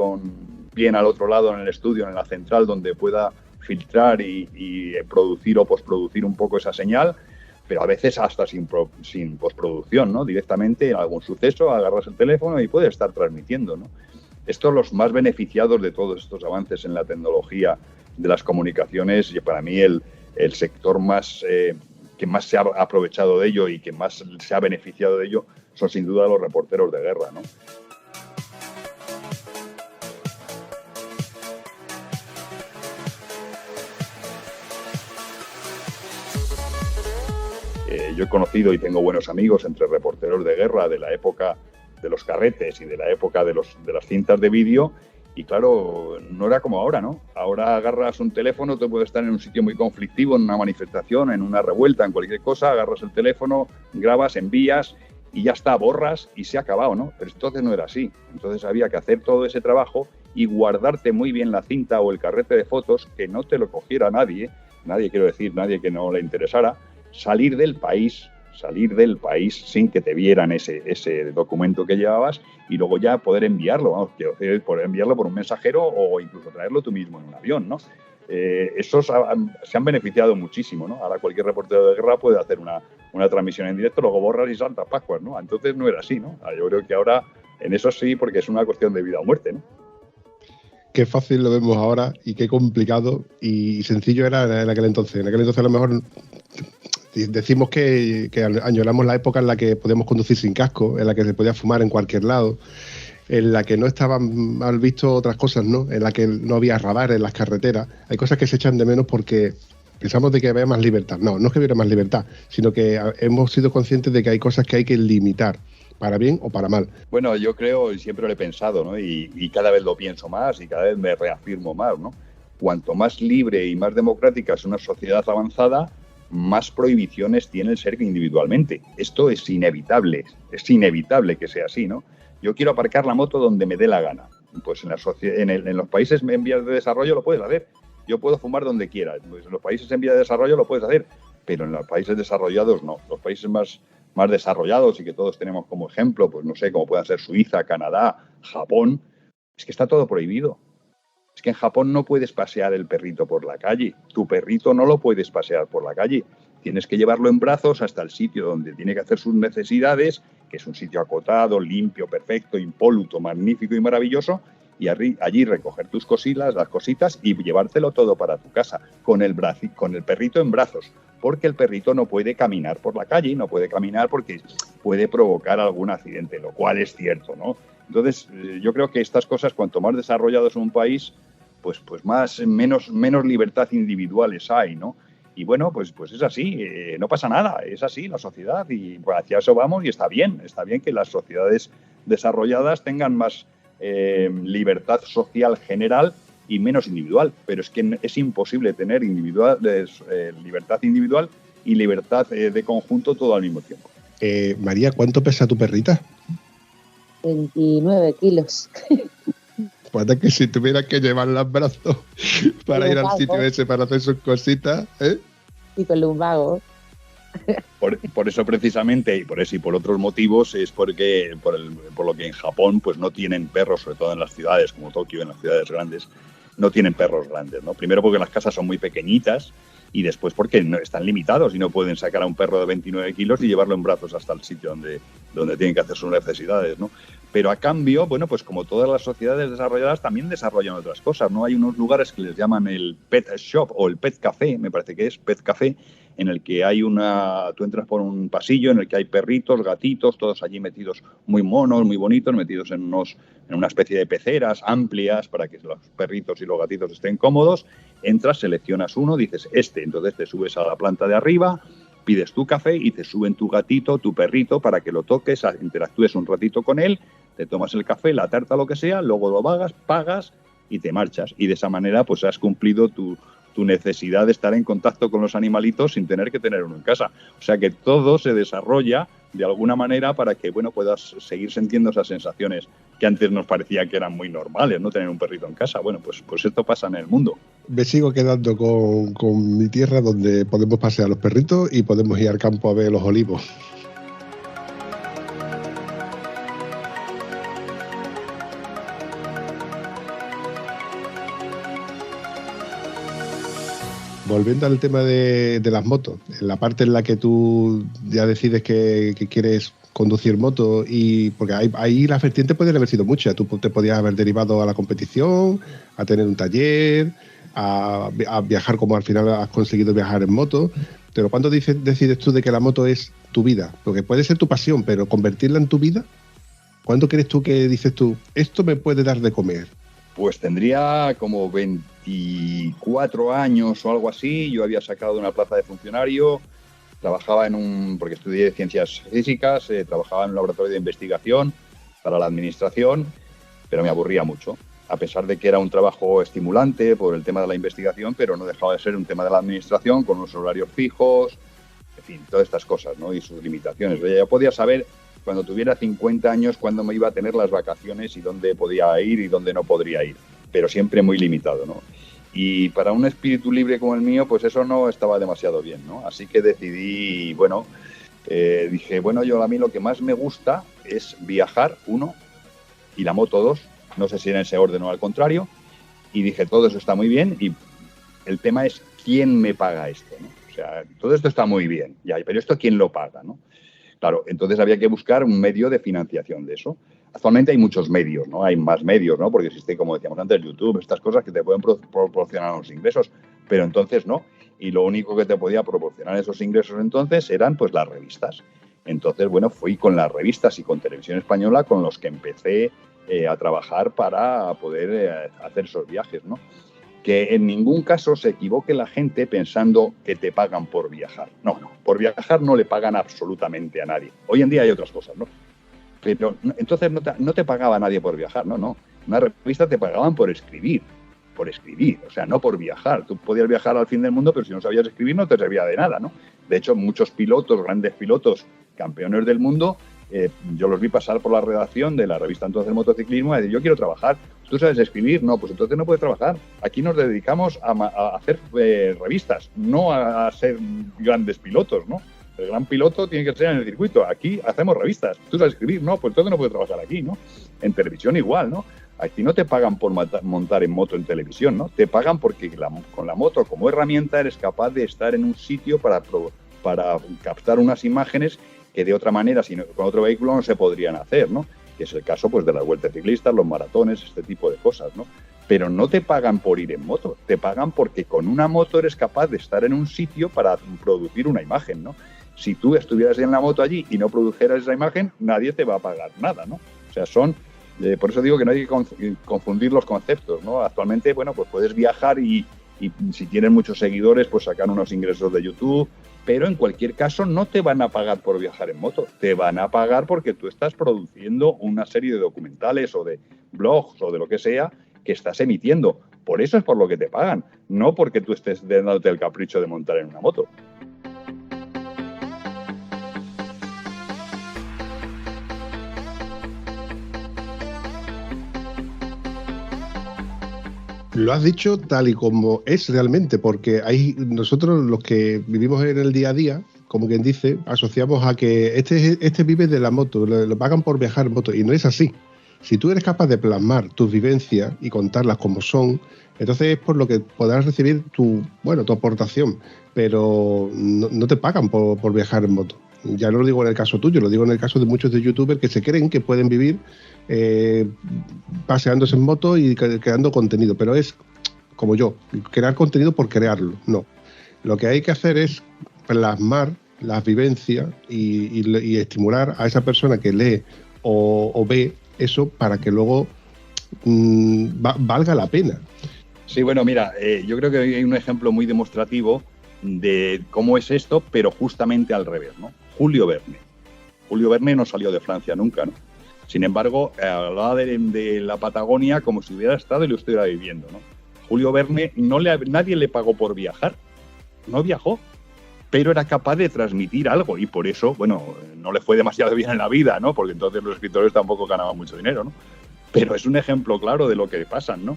bien al otro lado en el estudio, en la central, donde pueda filtrar y producir o postproducir un poco esa señal, pero a veces hasta sin postproducción, ¿no? Directamente en algún suceso agarras el teléfono y puedes estar transmitiendo, ¿no? Estos los más beneficiados de todos estos avances en la tecnología de las comunicaciones y para mí el sector que más se ha aprovechado de ello y que más se ha beneficiado de ello son sin duda los reporteros de guerra, ¿no? Yo he conocido y tengo buenos amigos entre reporteros de guerra de la época de los carretes y de la época de las cintas de vídeo y claro, no era como ahora, ¿no? Ahora agarras un teléfono, tú puedes estar en un sitio muy conflictivo, en una manifestación, en una revuelta, en cualquier cosa, agarras el teléfono, grabas, envías y ya está, borras y se ha acabado, ¿no? Pero entonces no era así. Entonces había que hacer todo ese trabajo y guardarte muy bien la cinta o el carrete de fotos, que no te lo cogiera nadie que no le interesara, salir del país sin que te vieran ese documento que llevabas y luego ya poder enviarlo, poder enviarlo por un mensajero o incluso traerlo tú mismo en un avión, ¿no? Esos se han beneficiado muchísimo, ¿no? Ahora cualquier reportero de guerra puede hacer una transmisión en directo, luego borras y saltas Pascuas, ¿no? Entonces no era así, ¿no? Yo creo que ahora en eso sí, porque es una cuestión de vida o muerte, ¿no? Qué fácil lo vemos ahora y qué complicado y sencillo era en aquel entonces. En aquel entonces a lo mejor decimos que añoramos la época en la que podíamos conducir sin casco, en la que se podía fumar en cualquier lado, en la que no estaban mal visto otras cosas, ¿no? En la que no había radar en las carreteras. Hay cosas que se echan de menos porque pensamos de que había más libertad. No es que hubiera más libertad, sino que hemos sido conscientes de que hay cosas que hay que limitar, para bien o para mal. Bueno, yo creo, y siempre lo he pensado, ¿no? Y cada vez lo pienso más y cada vez me reafirmo más, ¿no? Cuanto más libre y más democrática es una sociedad avanzada, más prohibiciones tiene el ser individualmente. Esto es inevitable que sea así, ¿no? Yo quiero aparcar la moto donde me dé la gana. Pues en los países en vías de desarrollo lo puedes hacer. Yo puedo fumar donde quiera. Pues en los países en vías de desarrollo lo puedes hacer, pero en los países desarrollados no. Los países más desarrollados y que todos tenemos como ejemplo, pues no sé, como puedan ser Suiza, Canadá, Japón, es que está todo prohibido. Es que en Japón no puedes pasear el perrito por la calle. Tu perrito no lo puedes pasear por la calle. Tienes que llevarlo en brazos hasta el sitio donde tiene que hacer sus necesidades, que es un sitio acotado, limpio, perfecto, impoluto, magnífico y maravilloso, y allí recoger tus cositas, las cositas, y llevártelo todo para tu casa, con el perrito en brazos, porque el perrito no puede caminar por la calle, no puede caminar porque puede provocar algún accidente, lo cual es cierto, ¿no? Entonces, yo creo que estas cosas, cuanto más desarrollado es un país, pues menos libertad individuales hay, ¿no? Y bueno, pues es así, no pasa nada, es así la sociedad y pues hacia eso vamos y está bien que las sociedades desarrolladas tengan más libertad social general y menos individual, pero es que es imposible tener libertad individual y libertad de conjunto todo al mismo tiempo. María, ¿cuánto pesa tu perrita? 29 kilos. Puede que si tuviera que llevarla en brazos para ir al sitio ese para hacer sus cositas, ¿eh? Y con lumbago. Por eso precisamente, y por otros motivos, es por lo que en Japón pues no tienen perros, sobre todo en las ciudades como Tokio, en las ciudades grandes, no tienen perros grandes, ¿no? Primero porque las casas son muy pequeñitas y después porque no están limitados y no pueden sacar a un perro de 29 kilos y llevarlo en brazos hasta el sitio donde tienen que hacer sus necesidades, ¿no? Pero a cambio, bueno, pues como todas las sociedades desarrolladas también desarrollan otras cosas, ¿no? Hay unos lugares que les llaman el pet shop o el pet café, me parece que es pet café, en el que tú entras por un pasillo en el que hay perritos, gatitos, todos allí metidos muy monos, muy bonitos, metidos en una especie de peceras amplias para que los perritos y los gatitos estén cómodos. Entras, seleccionas uno, dices entonces te subes a la planta de arriba, pides tu café y te suben tu gatito, tu perrito, para que lo toques, interactúes un ratito con él, te tomas el café, la tarta, lo que sea, luego lo pagas y te marchas. Y de esa manera pues has cumplido tu necesidad de estar en contacto con los animalitos sin tener que tener uno en casa. O sea que todo se desarrolla de alguna manera para que, bueno, puedas seguir sintiendo esas sensaciones que antes nos parecía que eran muy normales, no tener un perrito en casa. Bueno, pues esto pasa en el mundo. Me sigo quedando con mi tierra donde podemos pasear los perritos y podemos ir al campo a ver los olivos. Volviendo al tema de las motos, en la parte en la que tú ya decides que quieres conducir moto, y porque ahí las vertientes pueden haber sido muchas. Tú te podías haber derivado a la competición, a tener un taller, a viajar como al final has conseguido viajar en moto. Pero ¿cuándo decides tú de que la moto es tu vida? Porque puede ser tu pasión, pero convertirla en tu vida, ¿cuándo crees tú que dices tú, esto me puede dar de comer? Pues tendría como 24 años o algo así. Yo había sacado una plaza de funcionario, trabajaba porque estudié ciencias físicas, trabajaba en un laboratorio de investigación para la administración, pero me aburría mucho. A pesar de que era un trabajo estimulante por el tema de la investigación, pero no dejaba de ser un tema de la administración con unos horarios fijos, en fin, todas estas cosas, ¿no? Y sus limitaciones. Yo podía saber cuando tuviera 50 años cuándo me iba a tener las vacaciones y dónde podía ir y dónde no podría ir, pero siempre muy limitado, ¿no? Y para un espíritu libre como el mío, pues eso no estaba demasiado bien, ¿no? Así que decidí, dije, yo a mí lo que más me gusta es viajar, 1, y la moto 2, no sé si en ese orden o al contrario, y dije, todo eso está muy bien, y el tema es quién me paga esto, ¿no? O sea, todo esto está muy bien, ya, pero esto quién lo paga, ¿no? Claro, entonces había que buscar un medio de financiación de eso. Actualmente hay muchos medios, ¿no? Hay más medios, ¿no? Porque existe, como decíamos antes, YouTube, estas cosas que te pueden proporcionar unos ingresos, pero entonces no. Y lo único que te podía proporcionar esos ingresos entonces eran pues las revistas. Entonces, fui con las revistas y con Televisión Española con los que empecé a trabajar para poder hacer esos viajes, ¿no? Que en ningún caso se equivoque la gente pensando que te pagan por viajar. No, por viajar no le pagan absolutamente a nadie. Hoy en día hay otras cosas, ¿no? Pero entonces no te pagaba nadie por viajar, no. Una revista te pagaban por escribir, o sea, no por viajar. Tú podías viajar al fin del mundo, pero si no sabías escribir no te servía de nada, ¿no? De hecho, muchos pilotos, grandes pilotos, campeones del mundo, yo los vi pasar por la redacción de la revista Entonces Motociclismo y decir, yo quiero trabajar. ¿Tú sabes escribir? No, pues entonces no puedes trabajar. Aquí nos dedicamos a hacer revistas, no a ser grandes pilotos, ¿no? El gran piloto tiene que ser en el circuito. Aquí hacemos revistas. ¿Tú sabes escribir? No, pues entonces no puedes trabajar aquí, ¿no? En televisión igual, ¿no? Aquí no te pagan por montar en moto en televisión, ¿no? Te pagan porque con la moto como herramienta eres capaz de estar en un sitio para captar unas imágenes que de otra manera, con otro vehículo, no se podrían hacer, ¿no? Que es el caso pues de las vueltas ciclistas, los maratones, este tipo de cosas, ¿no? Pero no te pagan por ir en moto, te pagan porque con una moto eres capaz de estar en un sitio para producir una imagen, ¿no? Si tú estuvieras en la moto allí y no produjeras esa imagen, nadie te va a pagar nada, ¿no? O sea, por eso digo que no hay que confundir los conceptos, ¿no? Actualmente, bueno, pues puedes viajar y si tienes muchos seguidores, pues sacar unos ingresos de YouTube, pero en cualquier caso no te van a pagar por viajar en moto, te van a pagar porque tú estás produciendo una serie de documentales o de blogs o de lo que sea que estás emitiendo. Por eso es por lo que te pagan, no porque tú estés dándote el capricho de montar en una moto. Lo has dicho tal y como es realmente, porque nosotros los que vivimos en el día a día, como quien dice, asociamos a que este vive de la moto, lo pagan por viajar en moto, y no es así. Si tú eres capaz de plasmar tus vivencias y contarlas como son, entonces es por lo que podrás recibir tu aportación, pero no te pagan por viajar en moto. Ya no lo digo en el caso tuyo, lo digo en el caso de muchos de youtubers que se creen que pueden vivir paseándose en moto y creando contenido, pero es como yo, crear contenido por crearlo, no. Lo que hay que hacer es plasmar las vivencias y estimular a esa persona que lee o ve eso para que luego valga la pena. Sí, bueno, mira, yo creo que hay un ejemplo muy demostrativo de cómo es esto, pero justamente al revés, ¿no? Julio Verne. Julio Verne no salió de Francia nunca, ¿no? Sin embargo, hablaba de la Patagonia como si hubiera estado y lo estuviera viviendo, ¿no? Julio Verne, nadie le pagó por viajar, no viajó, pero era capaz de transmitir algo y por eso, bueno, no le fue demasiado bien en la vida, ¿no? Porque entonces los escritores tampoco ganaban mucho dinero, ¿no? Pero es un ejemplo claro de lo que pasa, ¿no?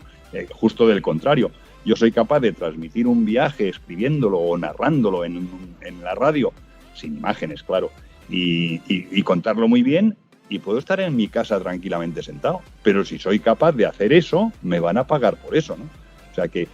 Justo del contrario. Yo soy capaz de transmitir un viaje escribiéndolo o narrándolo en la radio, sin imágenes, claro, y contarlo muy bien, y puedo estar en mi casa tranquilamente sentado. Pero si soy capaz de hacer eso, me van a pagar por eso, ¿no? O sea que,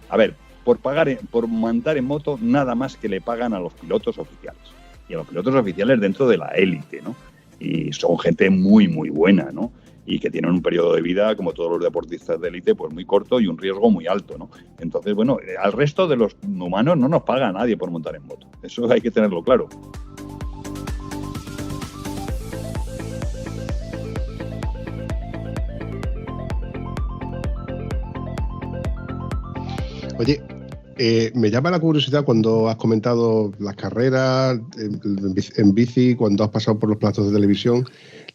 a ver, por montar en moto, nada más que le pagan a los pilotos oficiales. Y a los pilotos oficiales dentro de la élite, ¿no? Y son gente muy, muy buena, ¿no? Y que tienen un periodo de vida, como todos los deportistas de élite, pues muy corto y un riesgo muy alto, ¿no? Entonces, bueno, al resto de los humanos no nos paga nadie por montar en moto. Eso hay que tenerlo claro. Oye, me llama la curiosidad cuando has comentado las carreras en bici, cuando has pasado por los platos de televisión,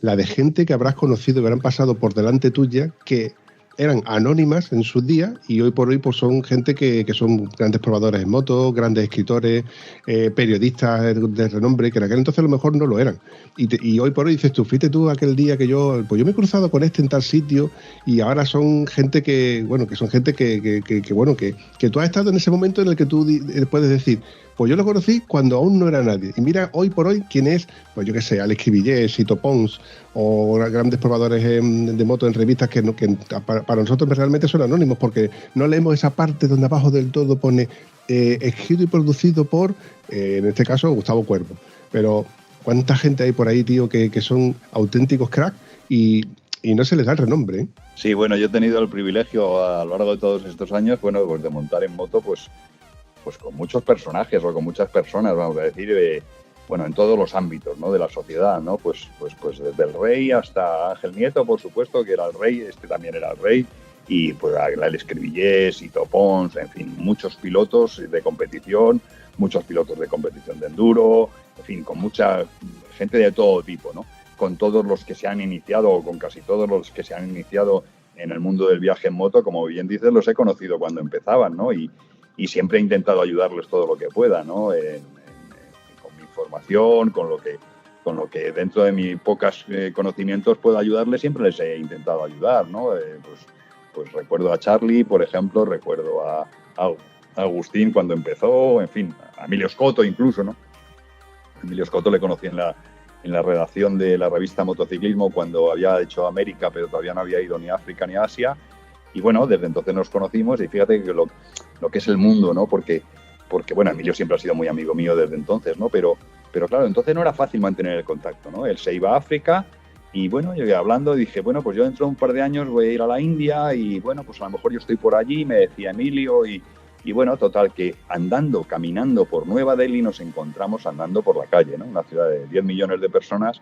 la de gente que habrás conocido y habrán pasado por delante tuya que eran anónimas en sus días y hoy por hoy pues son gente que son grandes probadores en moto, grandes escritores, periodistas de renombre, que en aquel entonces a lo mejor no lo eran. Y hoy por hoy dices tú, fuiste tú aquel día que yo me he cruzado con este en tal sitio y ahora son gente que tú has estado en ese momento en el que tú puedes decir, pues yo lo conocí cuando aún no era nadie. Y mira, hoy por hoy, ¿quién es? Pues yo qué sé, Alex Cribillé, Sito Pons, o grandes probadores de moto en revistas que para nosotros realmente son anónimos, porque no leemos esa parte donde abajo del todo pone escrito y producido por, en este caso, Gustavo Cuervo. Pero ¿cuánta gente hay por ahí, tío, que son auténticos cracks y no se les da el renombre, ¿eh? Sí, bueno, yo he tenido el privilegio a lo largo de todos estos años, bueno, pues de montar en moto, pues con muchos personajes o con muchas personas, vamos a decir, en todos los ámbitos, ¿no? De la sociedad, ¿no? Pues desde el rey hasta Ángel Nieto, por supuesto, que era el rey, también era el rey, y pues Alex Cribillé, Sito Pons, en fin, muchos pilotos de competición de enduro, en fin, con mucha gente de todo tipo, ¿no? Con todos los que se han iniciado, o con casi todos los que se han iniciado en el mundo del viaje en moto, como bien dices, los he conocido cuando empezaban, ¿no? Y siempre he intentado ayudarles todo lo que pueda, ¿no? Con mi información, con lo con lo que dentro de mis pocos conocimientos puedo ayudarles, siempre les he intentado ayudar, ¿no? Pues recuerdo a Charlie, por ejemplo, recuerdo a Agustín cuando empezó, en fin, a Emilio Scotto incluso, ¿no? Emilio Scotto le conocí en la redacción de la revista Motociclismo cuando había hecho América, pero todavía no había ido ni a África ni a Asia. Y bueno, desde entonces nos conocimos y fíjate que lo que es el mundo, ¿no? Porque bueno, Emilio siempre ha sido muy amigo mío desde entonces, ¿no? Pero claro, entonces no era fácil mantener el contacto, ¿no? Él se iba a África y bueno, yo hablando dije, bueno, pues yo dentro de un par de años voy a ir a la India y bueno, pues a lo mejor yo estoy por allí, me decía Emilio y bueno, total, que caminando por Nueva Delhi nos encontramos andando por la calle, ¿no? Una ciudad de 10 millones de personas,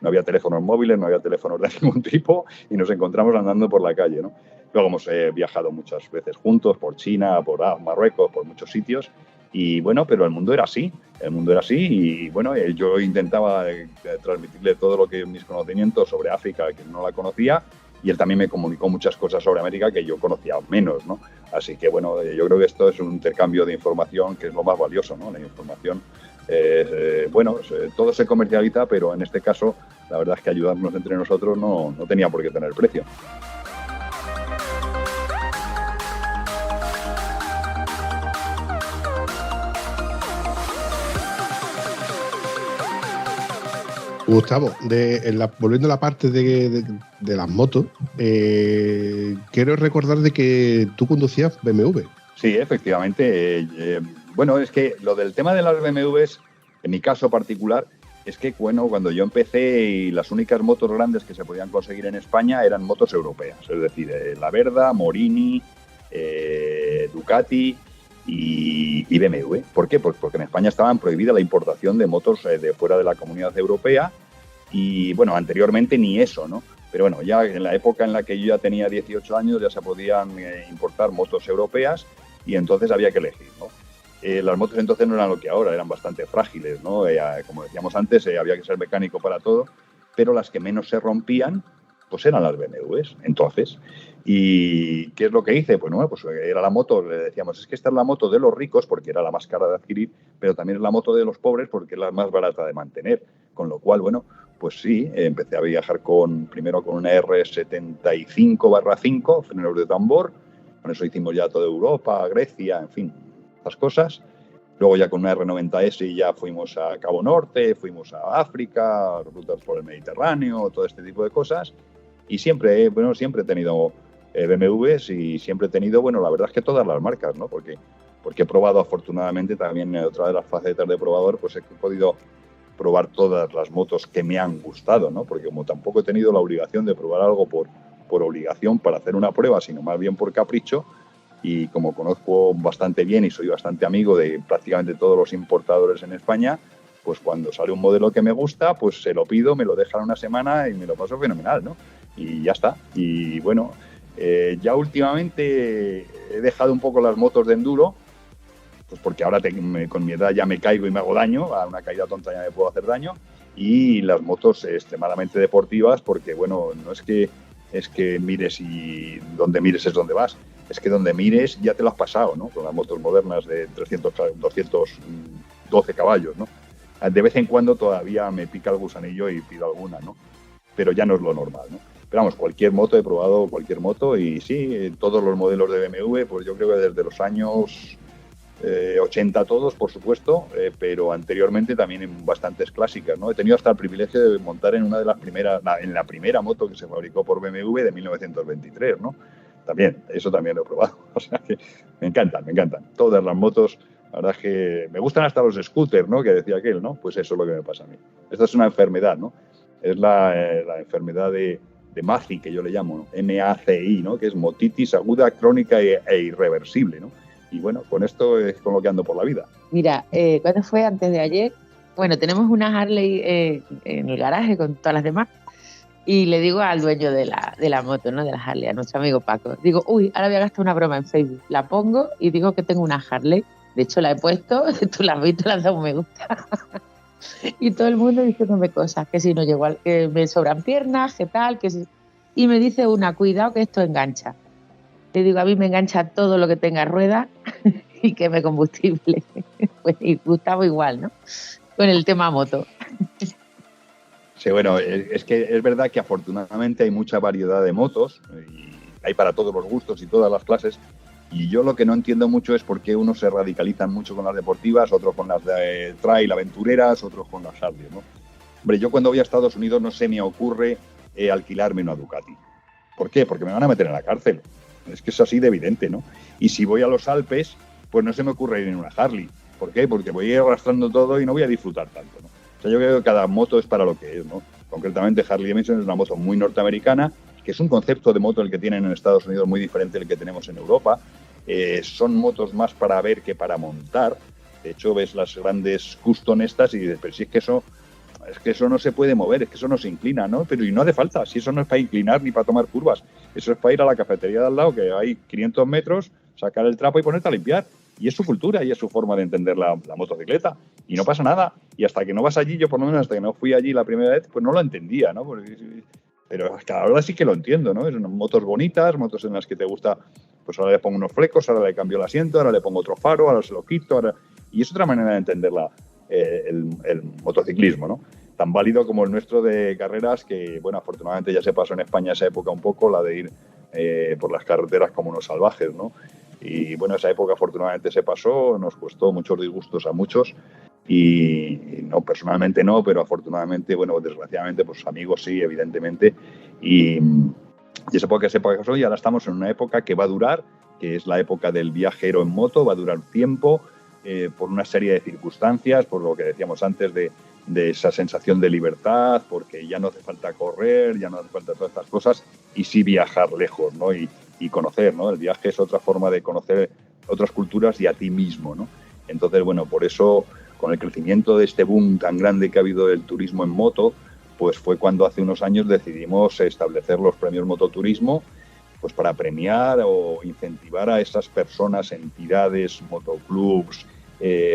no había teléfonos móviles, no había teléfonos de ningún tipo y nos encontramos andando por la calle, ¿no? Luego hemos viajado muchas veces juntos por China, por Marruecos, por muchos sitios y bueno, pero el mundo era así y bueno, yo intentaba transmitirle todo lo que mis conocimientos sobre África, que no la conocía, y él también me comunicó muchas cosas sobre América que yo conocía menos, ¿no? Así que bueno, yo creo que esto es un intercambio de información que es lo más valioso, ¿no? La información, bueno, todo se comercializa, pero en este caso la verdad es que ayudarnos entre nosotros no tenía por qué tener precio. Gustavo, volviendo a la parte de las motos, quiero recordar de que tú conducías BMW. Sí, efectivamente. Bueno, es que lo del tema de las BMWs, en mi caso particular, es que bueno, cuando yo empecé y las únicas motos grandes que se podían conseguir en España eran motos europeas, es decir, La Verda, Morini, Ducati y BMW. ¿Por qué? Pues porque en España estaban prohibida la importación de motos de fuera de la Comunidad Europea y, bueno, anteriormente ni eso, ¿no? Pero bueno, ya en la época en la que yo ya tenía 18 años ya se podían importar motos europeas y entonces había que elegir, ¿no? Las motos entonces no eran lo que ahora, eran bastante frágiles, ¿no? Como decíamos antes, había que ser mecánico para todo, pero las que menos se rompían pues eran las BMWs, entonces. ¿Y qué es lo que hice? Pues no, pues era la moto, le decíamos, es que esta es la moto de los ricos porque era la más cara de adquirir, pero también es la moto de los pobres porque es la más barata de mantener. Con lo cual, bueno, pues sí, empecé a viajar primero con una R75/5, frenos de tambor, con eso hicimos ya toda Europa, Grecia, en fin, las cosas. Luego ya con una R90S ya fuimos a Cabo Norte, fuimos a África, rutas por el Mediterráneo, todo este tipo de cosas. Y siempre he tenido BMWs y siempre he tenido, bueno, la verdad es que todas las marcas, ¿no? Porque he probado afortunadamente también, otra de las facetas de probador, pues he podido probar todas las motos que me han gustado, ¿no? Porque como tampoco he tenido la obligación de probar algo por obligación para hacer una prueba, sino más bien por capricho, y como conozco bastante bien y soy bastante amigo de prácticamente todos los importadores en España, pues cuando sale un modelo que me gusta, pues se lo pido, me lo dejan una semana y me lo paso fenomenal, ¿no? Y ya está. Y bueno, ya últimamente he dejado un poco las motos de enduro, pues porque ahora con mi edad ya me caigo y me hago daño, a una caída tonta ya me puedo hacer daño, y las motos extremadamente deportivas, porque bueno, no es que mires y donde mires es donde vas, es que donde mires ya te lo has pasado, ¿no? Con las motos modernas de 212 caballos, ¿no? De vez en cuando todavía me pica el gusanillo y pido alguna, ¿no? Pero ya no es lo normal, ¿no? Pero vamos, cualquier moto, he probado cualquier moto y sí, todos los modelos de BMW, pues yo creo que desde los años 80 todos, por supuesto, pero anteriormente también en bastantes clásicas, ¿no? He tenido hasta el privilegio de montar en una de las primeras, en la primera moto que se fabricó por BMW de 1923, ¿no? También, eso también lo he probado. O sea que me encantan. Todas las motos, la verdad es que me gustan hasta los scooters, ¿no? Que decía aquel, ¿no? Pues eso es lo que me pasa a mí. Esta es una enfermedad, ¿no? Es la enfermedad de MACI, que yo le llamo, ¿no? MACI, ¿no? Que es motitis aguda, crónica e irreversible, ¿no? Y bueno, con esto es con lo que ando por la vida. Mira, ¿cuándo fue? Antes de ayer. Bueno, tenemos una Harley en el garaje con todas las demás. Y le digo al dueño de la moto, ¿no? De la Harley, a nuestro amigo Paco. Digo, uy, ahora voy a gastar una broma en Facebook. La pongo y digo que tengo una Harley. De hecho, la he puesto, tú la has visto, le has dado un me gusta. Y todo el mundo diciéndome cosas, que si no llego que me sobran piernas, que tal, que si... Y me dice una, cuidado que esto engancha. Le digo, a mí me engancha todo lo que tenga ruedas y queme combustible. Pues y Gustavo igual, ¿no? Con el tema moto. Sí, bueno, es que es verdad que afortunadamente hay mucha variedad de motos y hay para todos los gustos y todas las clases. Y yo lo que no entiendo mucho es por qué unos se radicalizan mucho con las deportivas, otros con las de trail, aventureras, otros con las Harley, ¿no? Hombre, yo cuando voy a Estados Unidos no se me ocurre alquilarme una Ducati. ¿Por qué? Porque me van a meter en la cárcel. Es que es así de evidente, ¿no? Y si voy a los Alpes, pues no se me ocurre ir en una Harley. ¿Por qué? Porque voy a ir arrastrando todo y no voy a disfrutar tanto, ¿no? O sea, yo creo que cada moto es para lo que es, ¿no? Concretamente, Harley Davidson es una moto muy norteamericana, que es un concepto de moto el que tienen en Estados Unidos muy diferente del que tenemos en Europa. Son motos más para ver que para montar. De hecho, ves las grandes custom estas y dices, pero si es que eso no se puede mover, es que eso no se inclina, ¿no? Pero y no hace falta, si eso no es para inclinar ni para tomar curvas, eso es para ir a la cafetería de al lado, que hay 500 metros, sacar el trapo y ponerte a limpiar. Y es su cultura y es su forma de entender la motocicleta. Y no pasa nada. Y hasta que no vas allí, yo por lo menos hasta que no fui allí la primera vez, pues no lo entendía, ¿no? Pero hasta ahora sí que lo entiendo, ¿no? Son motos bonitas, motos en las que te gusta, pues ahora le pongo unos flecos, ahora le cambio el asiento, ahora le pongo otro faro, ahora se lo quito, ahora... Y es otra manera de entender el motociclismo, ¿no? Tan válido como el nuestro de carreras que, bueno, afortunadamente ya se pasó en España esa época un poco, la de ir por las carreteras como unos salvajes, ¿no? Y bueno, esa época afortunadamente se pasó, nos costó muchos disgustos a muchos y no, personalmente no, pero afortunadamente, bueno, desgraciadamente, pues amigos sí, evidentemente. Y esa época se pasó y ahora estamos en una época que va a durar, que es la época del viajero en moto, va a durar tiempo por una serie de circunstancias, por lo que decíamos antes de esa sensación de libertad, porque ya no hace falta correr, ya no hace falta todas estas cosas y sí viajar lejos, ¿no? Y conocer, ¿no? El viaje es otra forma de conocer otras culturas y a ti mismo, ¿no? Entonces, bueno, por eso, con el crecimiento de este boom tan grande que ha habido del turismo en moto, pues fue cuando hace unos años decidimos establecer los premios Mototurismo, pues para premiar o incentivar a esas personas, entidades, motoclubs,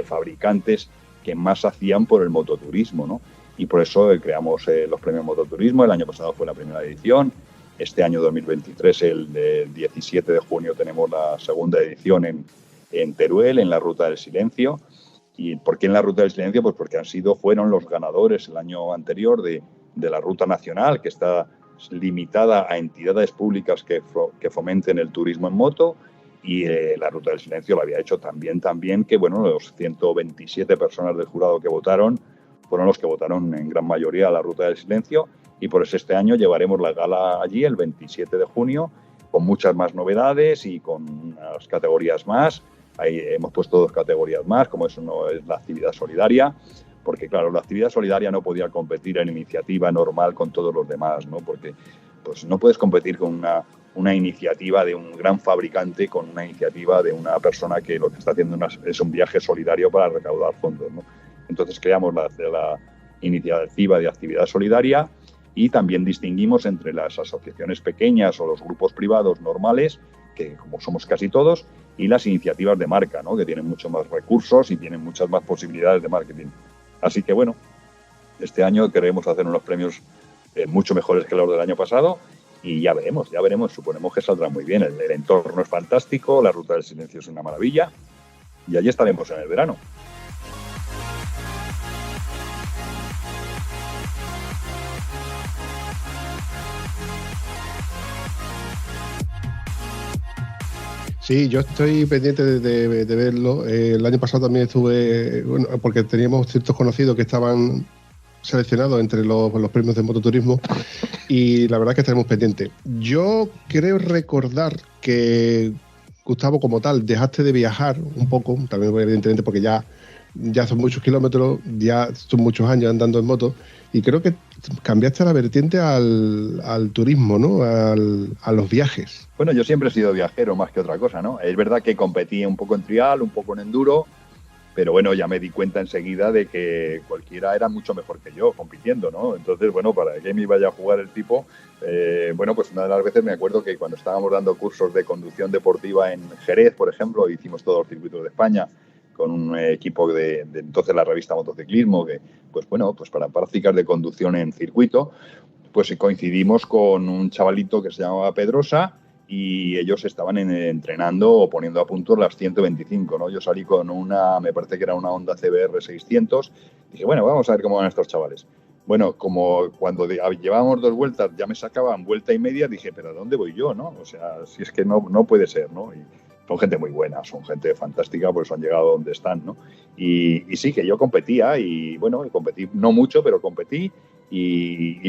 fabricantes que más hacían por el mototurismo, ¿no? Y por eso creamos los premios Mototurismo. El año pasado fue la primera edición. Este año 2023, el 17 de junio, tenemos la segunda edición en Teruel, en la Ruta del Silencio. ¿Y por qué en la Ruta del Silencio? Pues porque fueron los ganadores el año anterior de la Ruta Nacional, que está limitada a entidades públicas que fomenten el turismo en moto, y la Ruta del Silencio lo había hecho también que, bueno, los 127 personas del jurado que votaron fueron los que votaron en gran mayoría a la Ruta del Silencio, y por eso este año llevaremos la gala allí el 27 de junio con muchas más novedades y con unas categorías más. Ahí hemos puesto 2 categorías más, como es la actividad solidaria, porque claro, la actividad solidaria no podía competir en iniciativa normal con todos los demás, ¿no? Porque pues no puedes competir con una iniciativa de un gran fabricante con una iniciativa de una persona que lo que está haciendo es un viaje solidario para recaudar fondos, ¿no? Entonces creamos la iniciativa de actividad solidaria y también distinguimos entre las asociaciones pequeñas o los grupos privados normales, que como somos casi todos, y las iniciativas de marca, ¿no? Que tienen mucho más recursos y tienen muchas más posibilidades de marketing. Así que bueno, este año queremos hacer unos premios mucho mejores que los del año pasado y ya veremos, suponemos que saldrá muy bien. El entorno es fantástico, la Ruta del Silencio es una maravilla y allí estaremos en el verano. Sí, yo estoy pendiente de verlo. El año pasado también estuve, bueno, porque teníamos ciertos conocidos que estaban seleccionados entre los premios de mototurismo y la verdad es que estaremos pendientes. Yo creo recordar que, Gustavo, como tal, dejaste de viajar un poco, también evidentemente porque ya son muchos kilómetros, ya son muchos años andando en moto, y creo que cambiaste la vertiente al turismo, ¿no? A los viajes. Bueno, yo siempre he sido viajero más que otra cosa, ¿no? Es verdad que competí un poco en trial, un poco en enduro, pero bueno, ya me di cuenta enseguida de que cualquiera era mucho mejor que yo compitiendo, ¿no? Entonces, bueno, ¿para qué me iba a jugar el tipo? Bueno, pues una de las veces me acuerdo que cuando estábamos dando cursos de conducción deportiva en Jerez, por ejemplo, hicimos todos los circuitos de España con un equipo de entonces la revista Motociclismo, que, pues bueno, pues para prácticas de conducción en circuito, pues coincidimos con un chavalito que se llamaba Pedrosa y ellos estaban entrenando o poniendo a punto las 125, ¿no? Yo salí con me parece que era una Honda CBR 600, y dije, bueno, vamos a ver cómo van estos chavales. Bueno, como cuando llevábamos 2 vueltas ya me sacaban vuelta y media, dije, pero ¿a dónde voy yo, no? O sea, si es que no puede ser, ¿no? Y son gente muy buena, son gente fantástica, pues han llegado donde están, ¿no? Y sí, que yo competía y, bueno, competí no mucho, pero competí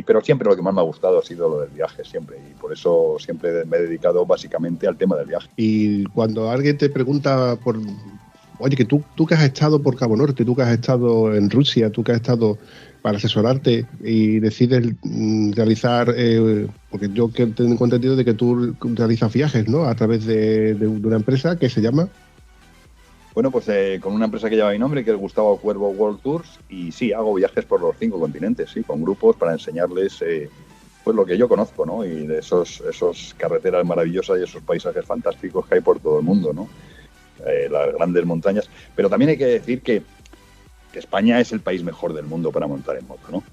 pero siempre lo que más me ha gustado ha sido lo del viaje, siempre. Y por eso siempre me he dedicado básicamente al tema del viaje. Y cuando alguien te pregunta por... Oye, que tú que has estado por Cabo Norte, tú que has estado en Rusia, tú que has estado para asesorarte y decides realizar, porque yo tengo entendido de que tú realizas viajes, ¿no? A través de una empresa que se llama... Bueno, pues con una empresa que lleva mi nombre, que es Gustavo Cuervo World Tours, y sí, hago viajes por los 5 continentes, sí, con grupos para enseñarles pues lo que yo conozco, ¿no? Y de esos carreteras maravillosas y esos paisajes fantásticos que hay por todo el mundo, ¿no? Las grandes montañas. Pero también hay que decir que España es el país mejor del mundo para montar en moto, ¿no?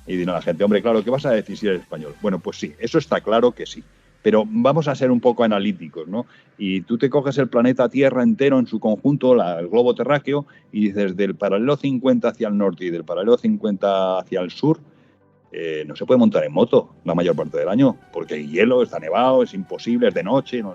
Y dirá la gente, hombre, claro, ¿qué vas a decir si eres español? Bueno, pues sí, eso está claro que sí. Pero vamos a ser un poco analíticos, ¿no? Y tú te coges el planeta Tierra entero en su conjunto, el globo terráqueo, y dices, del paralelo 50 hacia el norte y del paralelo 50 hacia el sur, no se puede montar en moto la mayor parte del año, porque hay hielo, está nevado, es imposible, es de noche, no,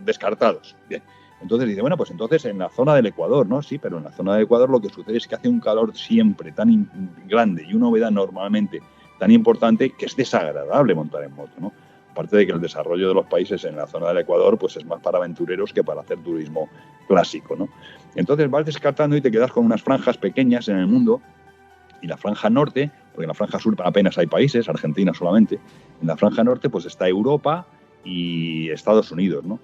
descartados. Bien. Entonces dice, bueno, pues entonces en la zona del Ecuador, ¿no? Sí, pero en la zona del Ecuador lo que sucede es que hace un calor siempre tan grande y una humedad normalmente tan importante que es desagradable montar en moto, ¿no? Aparte de que el desarrollo de los países en la zona del Ecuador pues es más para aventureros que para hacer turismo clásico, ¿no? Entonces vas descartando y te quedas con unas franjas pequeñas en el mundo, y la franja norte, porque en la franja sur apenas hay países, Argentina solamente, en la franja norte pues está Europa y Estados Unidos, ¿no?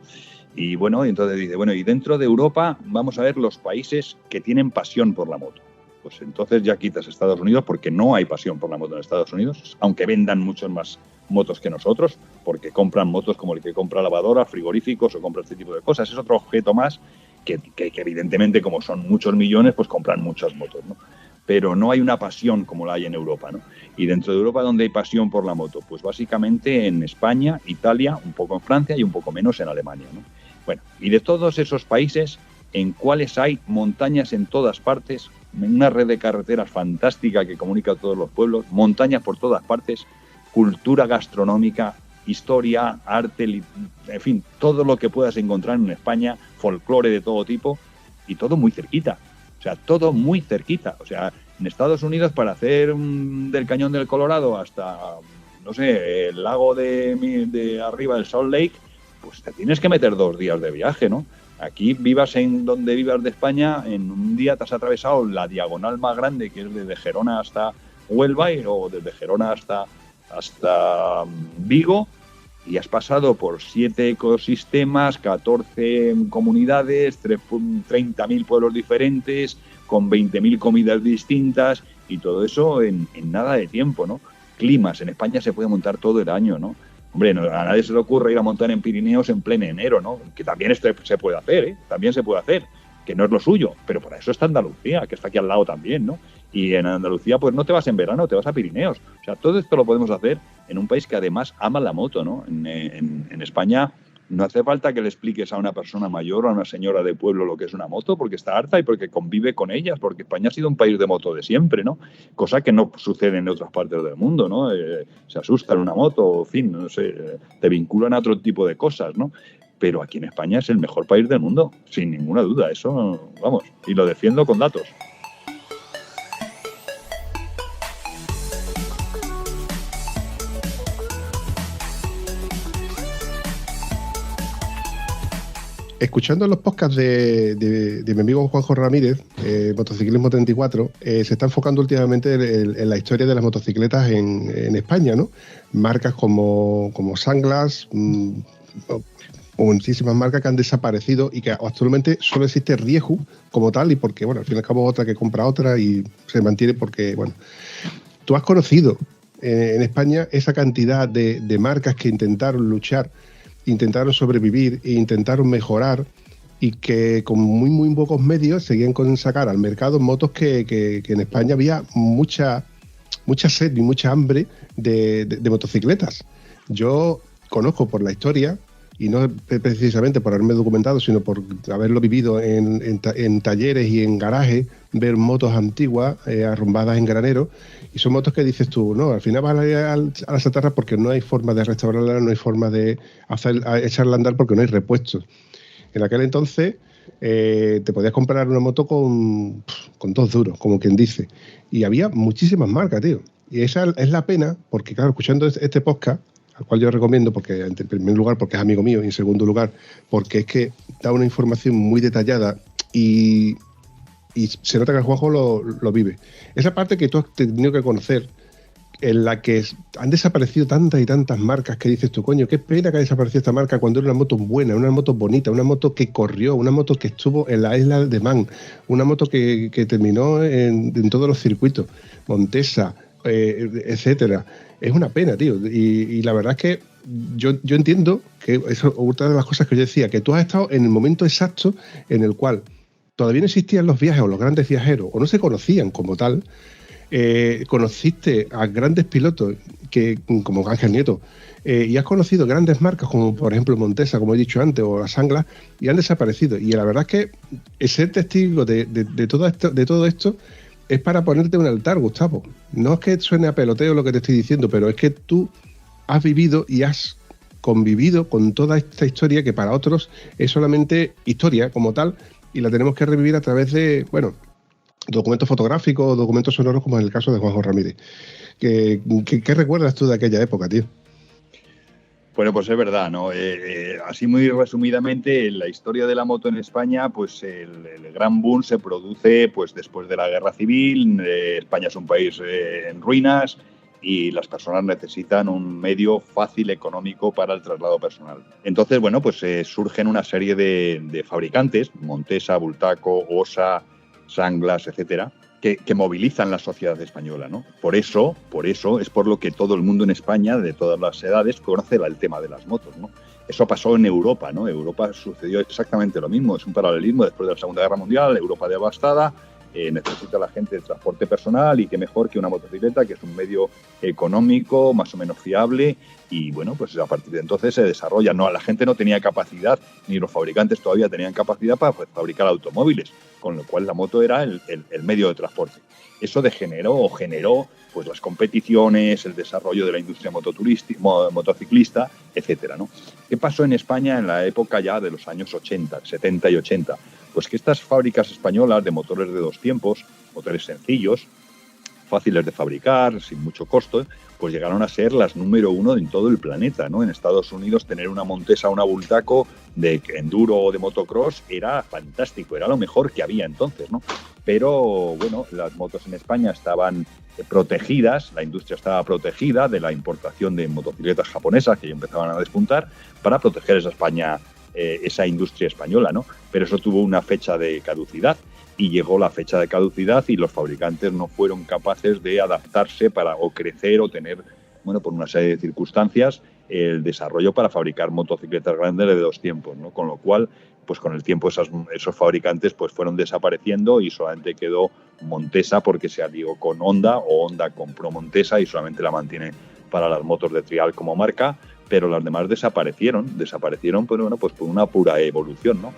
Y bueno, entonces dice, bueno, y dentro de Europa vamos a ver los países que tienen pasión por la moto. Pues entonces ya quitas Estados Unidos porque no hay pasión por la moto en Estados Unidos, aunque vendan muchos más motos que nosotros, porque compran motos como el que compra lavadoras, frigoríficos o compra este tipo de cosas. Es otro objeto más que evidentemente, como son muchos millones, pues compran muchas motos, ¿no? Pero no hay una pasión como la hay en Europa, ¿no? Y dentro de Europa, ¿dónde hay pasión por la moto? Pues básicamente en España, Italia, un poco en Francia y un poco menos en Alemania, ¿no? Bueno, y de todos esos países, en cuales hay montañas en todas partes, una red de carreteras fantástica que comunica a todos los pueblos, montañas por todas partes, cultura gastronómica, historia, arte, en fin, todo lo que puedas encontrar en España, folclore de todo tipo, y todo muy cerquita. O sea, todo muy cerquita. O sea, en Estados Unidos para hacer del Cañón del Colorado hasta, no sé, el lago de arriba del Salt Lake, pues te tienes que meter 2 días de viaje, ¿no? Aquí vivas en donde vivas de España, en un día te has atravesado la diagonal más grande, que es desde Gerona hasta Huelva, o desde Gerona hasta Vigo, y has pasado por 7 ecosistemas, 14 comunidades, 30.000 pueblos diferentes, con 20.000 comidas distintas, y todo eso en nada de tiempo, ¿no? Climas, en España se puede montar todo el año, ¿no? Hombre, a nadie se le ocurre ir a montar en Pirineos en pleno enero, ¿no? Que también esto se puede hacer, ¿eh? También se puede hacer, que no es lo suyo, pero para eso está Andalucía, que está aquí al lado también, ¿no? Y en Andalucía, pues no te vas en verano, te vas a Pirineos. O sea, todo esto lo podemos hacer en un país que además ama la moto, ¿no? En España no hace falta que le expliques a una persona mayor o a una señora de pueblo lo que es una moto, porque está harta y porque convive con ellas, porque España ha sido un país de moto de siempre, ¿no? Cosa que no sucede en otras partes del mundo, ¿no? Se asustan en una moto, en fin, no sé, te vinculan a otro tipo de cosas, ¿no? Pero aquí en España es el mejor país del mundo, sin ninguna duda, eso, vamos, y lo defiendo con datos. Escuchando los podcasts de mi amigo Juanjo Ramírez, Motociclismo 34, se está enfocando últimamente en la historia de las motocicletas en España, ¿no? Marcas como Sunglass, o muchísimas marcas que han desaparecido y que actualmente solo existe Rieju como tal, y porque, bueno, al fin y al cabo otra que compra otra y se mantiene porque, bueno, tú has conocido en España esa cantidad de marcas que intentaron luchar, intentaron sobrevivir e intentaron mejorar, y que con muy pocos medios seguían con sacar al mercado motos que en España había mucha sed y mucha hambre de motocicletas. Yo conozco por la historia y no precisamente por haberme documentado, sino por haberlo vivido en talleres y en garajes, ver motos antiguas arrumbadas en granero, y son motos que dices tú, no, al final vas a ir a la chatarra porque no hay forma de restaurarla, no hay forma de echarla a andar porque no hay repuestos. En aquel entonces te podías comprar una moto con 2 duros, como quien dice, y había muchísimas marcas, tío. Y esa es la pena, porque claro, escuchando este podcast, al cual yo recomiendo, porque en primer lugar porque es amigo mío, y en segundo lugar porque es que da una información muy detallada y se nota que el Juanjo lo vive. Esa parte que tú has tenido que conocer, en la que han desaparecido tantas y tantas marcas, que dices tú, coño, qué pena que haya desaparecido esta marca cuando era una moto buena, una moto bonita, una moto que corrió, una moto que estuvo en la isla de Man, una moto que terminó en todos los circuitos, Montesa, etcétera. Es una pena, tío. Y la verdad es que yo entiendo que eso es otra de las cosas que yo decía, que tú has estado en el momento exacto en el cual todavía no existían los viajes o los grandes viajeros, o no se conocían como tal. Conociste a grandes pilotos como Ángel Nieto, y has conocido grandes marcas como por ejemplo Montesa, como he dicho antes, o las Anglas, y han desaparecido. Y la verdad es que ser testigo de todo esto es para ponerte un altar, Gustavo. No es que suene a peloteo lo que te estoy diciendo, pero es que tú has vivido y has convivido con toda esta historia que para otros es solamente historia como tal, y la tenemos que revivir a través de, bueno, documentos fotográficos, documentos sonoros, como en el caso de Juanjo Ramírez. ¿Qué recuerdas tú de aquella época, tío? Bueno, pues es verdad, ¿no? Así muy resumidamente, la historia de la moto en España, pues el gran boom se produce pues después de la Guerra Civil. España es un país en ruinas y las personas necesitan un medio fácil, económico para el traslado personal. Entonces, bueno, pues surgen una serie de fabricantes, Montesa, Bultaco, Osa, Sanglas, etcétera, que movilizan la sociedad española, ¿no? Por eso es por lo que todo el mundo en España, de todas las edades, conoce el tema de las motos, ¿no? Eso pasó en Europa, ¿no? En Europa sucedió exactamente lo mismo. Es un paralelismo después de la Segunda Guerra Mundial, Europa devastada, necesita la gente de transporte personal, y qué mejor que una motocicleta, que es un medio económico, más o menos fiable, y bueno, pues a partir de entonces se desarrolla. No, la gente no tenía capacidad, ni los fabricantes todavía tenían capacidad para fabricar automóviles, con lo cual la moto era el medio de transporte. Eso generó pues las competiciones, el desarrollo de la industria motociclista, etcétera, ¿no? ¿Qué pasó en España en la época ya de los años 80, 70 y 80? Pues que estas fábricas españolas de motores de 2 tiempos, motores sencillos, fáciles de fabricar, sin mucho costo, pues llegaron a ser las número 1 en todo el planeta, ¿no? En Estados Unidos tener una Montesa o una Bultaco de enduro o de motocross era fantástico, era lo mejor que había entonces, ¿no? Pero, bueno, las motos en España estaban protegidas, la industria estaba protegida de la importación de motocicletas japonesas que ya empezaban a despuntar, para proteger esa industria española, ¿no? Pero eso tuvo una fecha de caducidad, y llegó la fecha de caducidad y los fabricantes no fueron capaces de adaptarse o crecer o tener, bueno, por una serie de circunstancias, el desarrollo para fabricar motocicletas grandes de 2 tiempos, ¿no? Con lo cual, pues con el tiempo esos fabricantes pues fueron desapareciendo, y solamente quedó Montesa porque se alió con Honda, o Honda compró Montesa y solamente la mantiene para las motos de trial como marca, pero las demás desaparecieron, pues bueno, pues por una pura evolución, ¿no?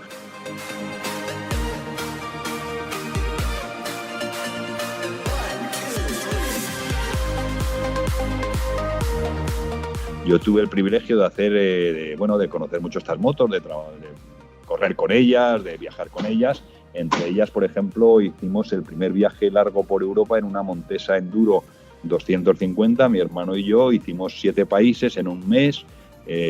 Yo tuve el privilegio de hacer, de conocer mucho estas motos, de correr con ellas, de viajar con ellas. Entre ellas, por ejemplo, hicimos el primer viaje largo por Europa en una Montesa Enduro 250. Mi hermano y yo hicimos 7 países en un mes,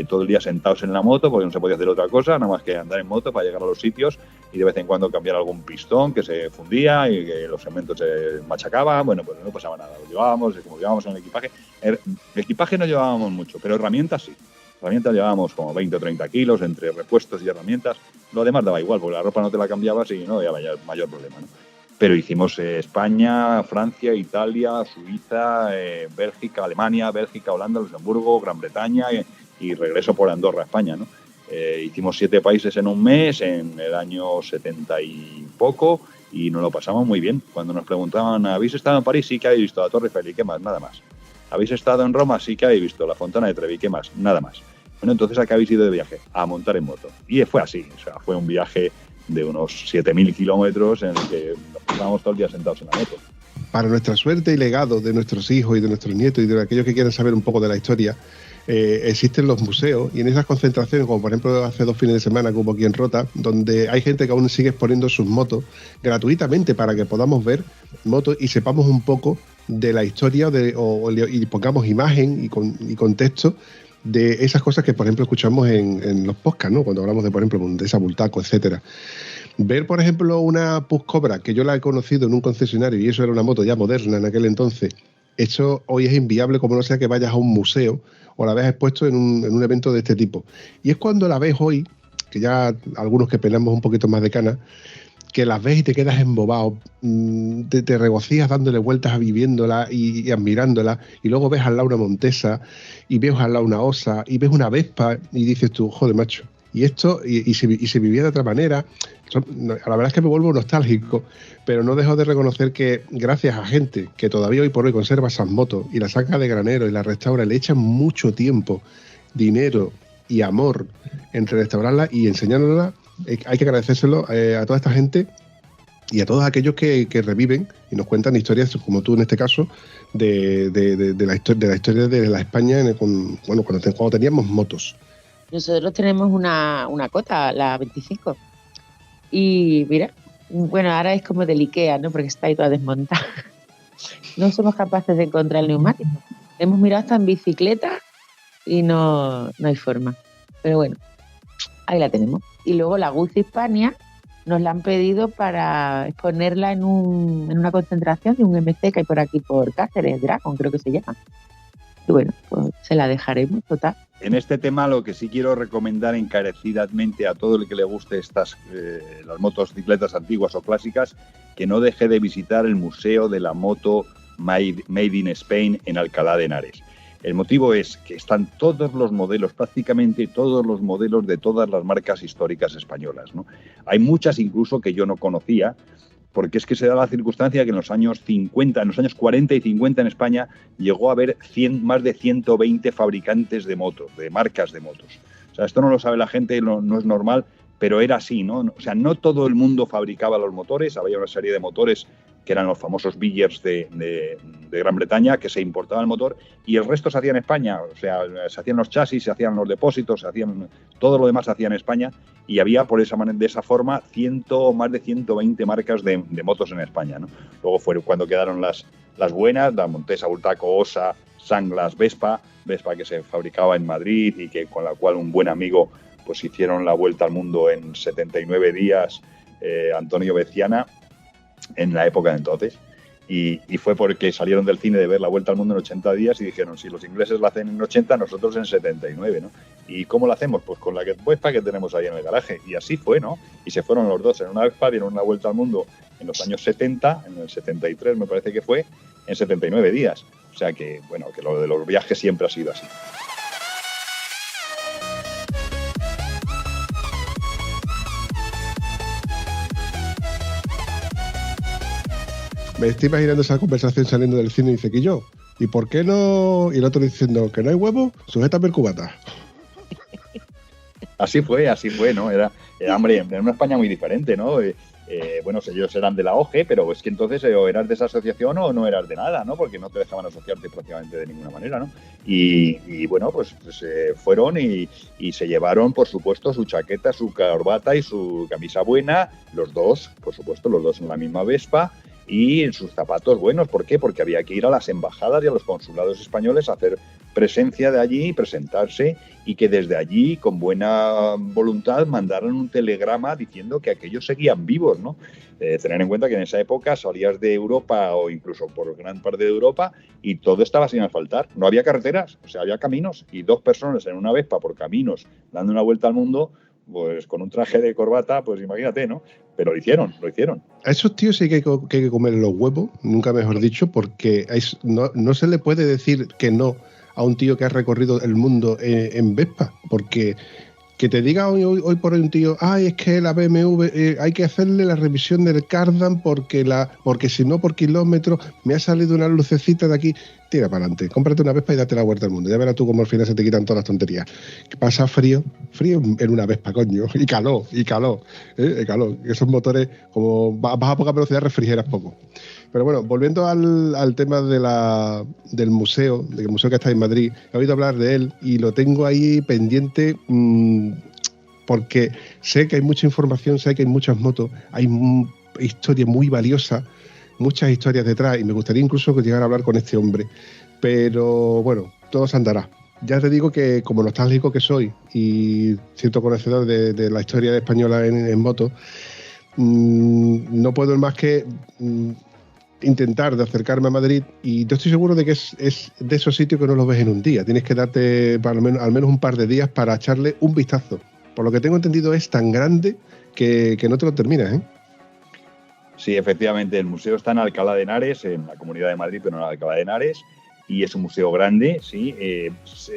todo el día sentados en la moto, porque no se podía hacer otra cosa, nada más que andar en moto para llegar a los sitios, y de vez en cuando cambiar algún pistón que se fundía y que los segmentos se machacaban. Bueno, pues no pasaba nada, lo llevábamos, como llevábamos en el equipaje. El equipaje no llevábamos mucho, pero herramientas sí. Herramientas llevábamos como 20 o 30 kilos entre repuestos y herramientas. Lo demás daba igual, porque la ropa no te la cambiabas y no había mayor problema, ¿no? Pero hicimos España, Francia, Italia, Suiza, Bélgica, Alemania, Bélgica, Holanda, Luxemburgo, Gran Bretaña, y regreso por Andorra, España, ¿no? Hicimos 7 países en un mes, en el año 70 y poco, y nos lo pasamos muy bien. Cuando nos preguntaban, ¿habéis estado en París? Sí que habéis visto la Torre Eiffel, ¿y qué más? Nada más. ¿Habéis estado en Roma? Sí que habéis visto la Fontana de Trevi, ¿qué más? Nada más. Bueno, entonces, ¿a qué habéis ido de viaje? A montar en moto. Y fue así, o sea, fue un viaje de unos 7.000 kilómetros en el que nos pasábamos todo el día sentados en la moto. Para nuestra suerte y legado de nuestros hijos y de nuestros nietos y de aquellos que quieran saber un poco de la historia, existen los museos, y en esas concentraciones, como por ejemplo hace 2 fines de semana que hubo aquí en Rota, donde hay gente que aún sigue exponiendo sus motos gratuitamente para que podamos ver motos y sepamos un poco de la historia y pongamos imagen y contexto de esas cosas que por ejemplo escuchamos en los podcasts, ¿no? Cuando hablamos de, por ejemplo, de esa Bultaco, etcétera. Ver, por ejemplo, una Puig Cobra, que yo la he conocido en un concesionario y eso era una moto ya moderna en aquel entonces, eso hoy es inviable, como no sea que vayas a un museo o la veas expuesto en un evento de este tipo. Y es cuando la ves hoy, que ya algunos que pelamos un poquito más de cana, que las ves y te quedas embobado, te regocijas dándole vueltas, viviéndola y admirándola, y luego ves al lado una Montesa, y ves al lado una Osa, y ves una Vespa, y dices tú, joder, macho, y esto, y se vivía de otra manera. La verdad es que me vuelvo nostálgico, pero no dejo de reconocer que gracias a gente que todavía hoy por hoy conserva esas motos y las saca de granero y las restaura, le echan mucho tiempo, dinero y amor entre restaurarla y enseñándola. Hay que agradecérselo a toda esta gente y a todos aquellos que reviven y nos cuentan historias, como tú en este caso, de la historia de la España cuando teníamos motos. Nosotros tenemos una Cota, la 25. Y mira, bueno, ahora es como del Ikea, ¿no? Porque está ahí toda desmontada. No somos capaces de encontrar el neumático. Hemos mirado hasta en bicicleta y no hay forma. Pero bueno, ahí la tenemos. Y luego la Guzzi Hispania nos la han pedido para exponerla en una concentración de un MC que hay por aquí por Cáceres, Dragon creo que se llama. Y bueno, pues se la dejaremos, total. En este tema lo que sí quiero recomendar encarecidamente a todo el que le guste las motocicletas antiguas o clásicas, que no deje de visitar el Museo de la Moto Made in Spain en Alcalá de Henares. El motivo es que están todos los modelos, prácticamente todos los modelos de todas las marcas históricas españolas, ¿no? Hay muchas incluso que yo no conocía, porque es que se da la circunstancia que en los años 50, en los años 40 y 50 en España llegó a haber más de 120 fabricantes de motos, de marcas de motos. O sea, esto no lo sabe la gente, no es normal, pero era así, ¿no? O sea, no todo el mundo fabricaba los motores, había una serie de motores que eran los famosos Billers de Gran Bretaña, que se importaba el motor, y el resto se hacía en España. O sea, se hacían los chasis, se hacían los depósitos, todo lo demás se hacía en España, y había de esa forma más de 120 marcas de motos en España, ¿no? Luego fue cuando quedaron las buenas, la Montesa, Bultaco, Osa, Sanglas, Vespa que se fabricaba en Madrid y con la cual un buen amigo pues hicieron la vuelta al mundo en 79 días, Antonio Veciana, en la época de entonces, y fue porque salieron del cine de ver la vuelta al mundo en 80 días y dijeron, si los ingleses la hacen en 80, nosotros en 79, ¿no? ¿Y cómo la hacemos? Pues con la Vespa que tenemos ahí en el garaje, y así fue, ¿no? Y se fueron los dos en una Vespa, dieron una vuelta al mundo en los años 70, en el 73 me parece que fue, en 79 días. O sea que, bueno, que lo de los viajes siempre ha sido así. Me estoy imaginando esa conversación saliendo del cine y dice que yo, ¿y por qué no? Y el otro diciendo que no hay huevo, sujétame el cubata. Así fue, ¿no? Era hombre, en una España muy diferente, ¿no? Bueno, ellos eran de la OGE, pero es que entonces o eras de esa asociación o no eras de nada, ¿no? Porque no te dejaban asociarte prácticamente de ninguna manera, ¿no? Y bueno, pues se fueron y se llevaron, por supuesto, su chaqueta, su corbata y su camisa buena, los dos, por supuesto, los dos en la misma Vespa, y en sus zapatos buenos. ¿Por qué? Porque había que ir a las embajadas y a los consulados españoles a hacer presencia de allí y presentarse, y que desde allí, con buena voluntad, mandaron un telegrama diciendo que aquellos seguían vivos, ¿no? Tener en cuenta que en esa época salías de Europa o incluso por gran parte de Europa y todo estaba sin asfaltar. No había carreteras, o sea, había caminos, y 2 personas en una Vespa por caminos dando una vuelta al mundo, pues con un traje de corbata, pues imagínate, ¿no? Pero lo hicieron. A esos tíos sí que hay que comer los huevos, nunca mejor dicho, porque no se le puede decir que no a un tío que ha recorrido el mundo en Vespa, porque Que te diga hoy por hoy un tío, es que la BMW hay que hacerle la revisión del cardan porque si no por kilómetros me ha salido una lucecita de aquí. Tira para adelante, cómprate una Vespa y date la vuelta al mundo. Ya verás tú cómo al final se te quitan todas las tonterías. Que pasa frío en una Vespa, coño. Y calor. Esos motores, como vas a poca velocidad, refrigeras poco. Pero bueno, volviendo al tema del museo que está en Madrid, he oído hablar de él y lo tengo ahí pendiente porque sé que hay mucha información, sé que hay muchas motos, hay historia muy valiosa, muchas historias detrás y me gustaría incluso llegar a hablar con este hombre. Pero bueno, todo se andará. Ya te digo que como nostálgico que soy y cierto conocedor de la historia española en moto, no puedo más que intentar de acercarme a Madrid y yo estoy seguro de que es de esos sitios que no los ves en un día. Tienes que darte al menos un par de días para echarle un vistazo. Por lo que tengo entendido es tan grande que no te lo terminas, ¿eh? Sí, efectivamente, el museo está en Alcalá de Henares, en la Comunidad de Madrid, pero en Alcalá de Henares, y es un museo grande, sí.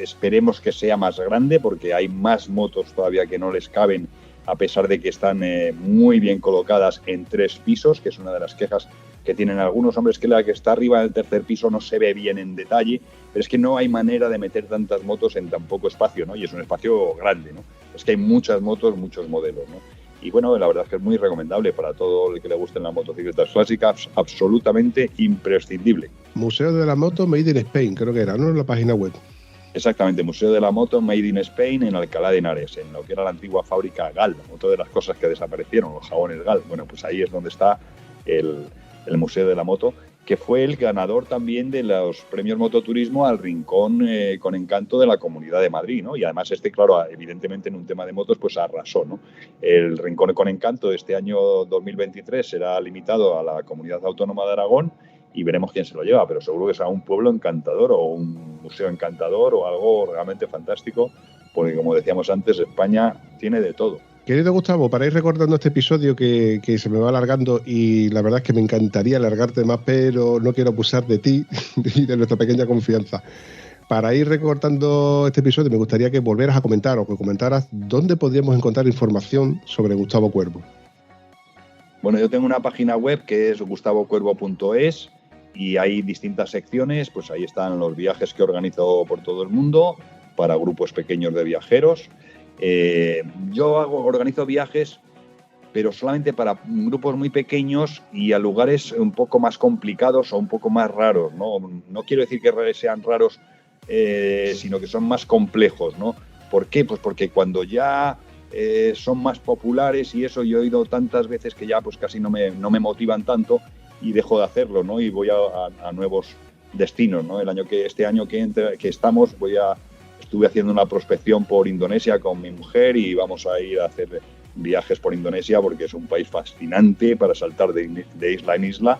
Esperemos que sea más grande porque hay más motos todavía que no les caben, a pesar de que están muy bien colocadas en 3 pisos, que es una de las quejas que tienen algunos hombres, que la que está arriba del tercer piso no se ve bien en detalle, pero es que no hay manera de meter tantas motos en tan poco espacio, ¿no? Y es un espacio grande, ¿no? Es que hay muchas motos, muchos modelos, ¿no? Y bueno, la verdad es que es muy recomendable para todo el que le gusten las motocicletas clásicas, absolutamente imprescindible. Museo de la Moto Made in Spain, creo que era, ¿no? En la página web. Exactamente, Museo de la Moto Made in Spain en Alcalá de Henares, en lo que era la antigua fábrica GAL, otra de las cosas que desaparecieron, los jabones GAL. Bueno, pues ahí es donde está el Museo de la Moto, que fue el ganador también de los premios Mototurismo al Rincón con Encanto de la Comunidad de Madrid, ¿no? Y además claro, evidentemente en un tema de motos, pues arrasó, ¿no? El Rincón con Encanto de este año 2023 será limitado a la Comunidad Autónoma de Aragón y veremos quién se lo lleva, pero seguro que será un pueblo encantador o un museo encantador o algo realmente fantástico, porque como decíamos antes, España tiene de todo. Querido Gustavo, para ir recordando este episodio que se me va alargando y la verdad es que me encantaría alargarte más, pero no quiero abusar de ti y de nuestra pequeña confianza. Para ir recortando este episodio me gustaría que volvieras a comentar o que comentaras dónde podríamos encontrar información sobre Gustavo Cuervo. Bueno, yo tengo una página web que es gustavocuervo.es y hay distintas secciones, pues ahí están los viajes que organizo por todo el mundo para grupos pequeños de viajeros. Yo organizo viajes, pero solamente para grupos muy pequeños y a lugares un poco más complicados o un poco más raros, ¿no? No quiero decir que sean raros, sino que son más complejos, ¿no? ¿Por qué? Pues porque cuando ya son más populares y eso, yo he oído tantas veces que ya pues casi no me motivan tanto y dejo de hacerlo, ¿no? Y voy a nuevos destinos, ¿no? Este año que estamos estuve haciendo una prospección por Indonesia con mi mujer y vamos a ir a hacer viajes por Indonesia porque es un país fascinante para saltar de isla en isla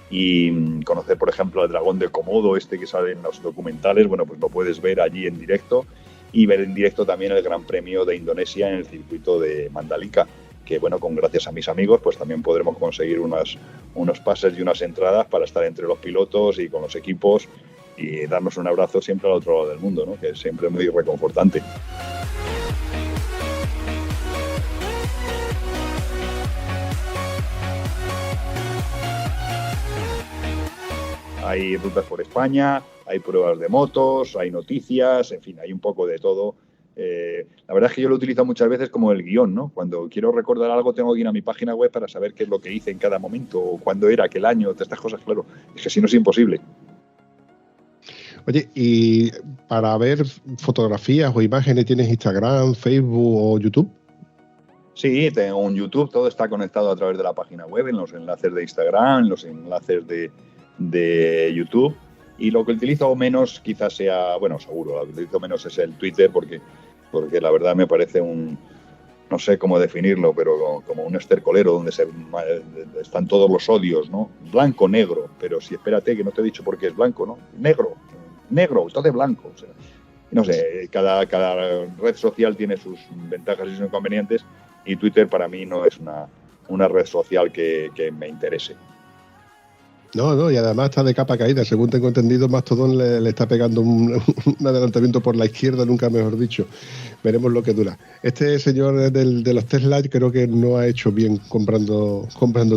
y conocer, por ejemplo, el dragón de Komodo, que sale en los documentales. Bueno, pues lo puedes ver allí en directo y ver en directo también el Gran Premio de Indonesia en el circuito de Mandalika, que bueno, gracias a mis amigos, pues también podremos conseguir unos pases y unas entradas para estar entre los pilotos y con los equipos y darnos un abrazo siempre al otro lado del mundo, ¿no? Que es siempre muy reconfortante. Hay rutas por España, hay pruebas de motos, hay noticias, en fin, hay un poco de todo. La verdad es que yo lo utilizo muchas veces como el guión, ¿no? Cuando quiero recordar algo tengo que ir a mi página web para saber qué es lo que hice en cada momento, o cuándo era, aquel año, todas estas cosas, claro. Es que si no es imposible. Oye, y para ver fotografías o imágenes, ¿tienes Instagram, Facebook o YouTube? Sí, tengo un YouTube, todo está conectado a través de la página web, en los enlaces de Instagram, en los enlaces de YouTube. Y lo que utilizo menos quizás sea, bueno, seguro, lo que utilizo menos es el Twitter porque la verdad me parece no sé cómo definirlo, pero como un estercolero donde están todos los odios, ¿no? Blanco, negro, pero si espérate que no te he dicho por qué es blanco, ¿no? Negro, todo de blanco. O sea, no sé, cada red social tiene sus ventajas y sus inconvenientes y Twitter para mí no es una red social que me interese. No, y además está de capa caída. Según tengo entendido, Mastodon le está pegando un adelantamiento por la izquierda, nunca mejor dicho. Veremos lo que dura. Este señor de los Tesla creo que no ha hecho bien comprando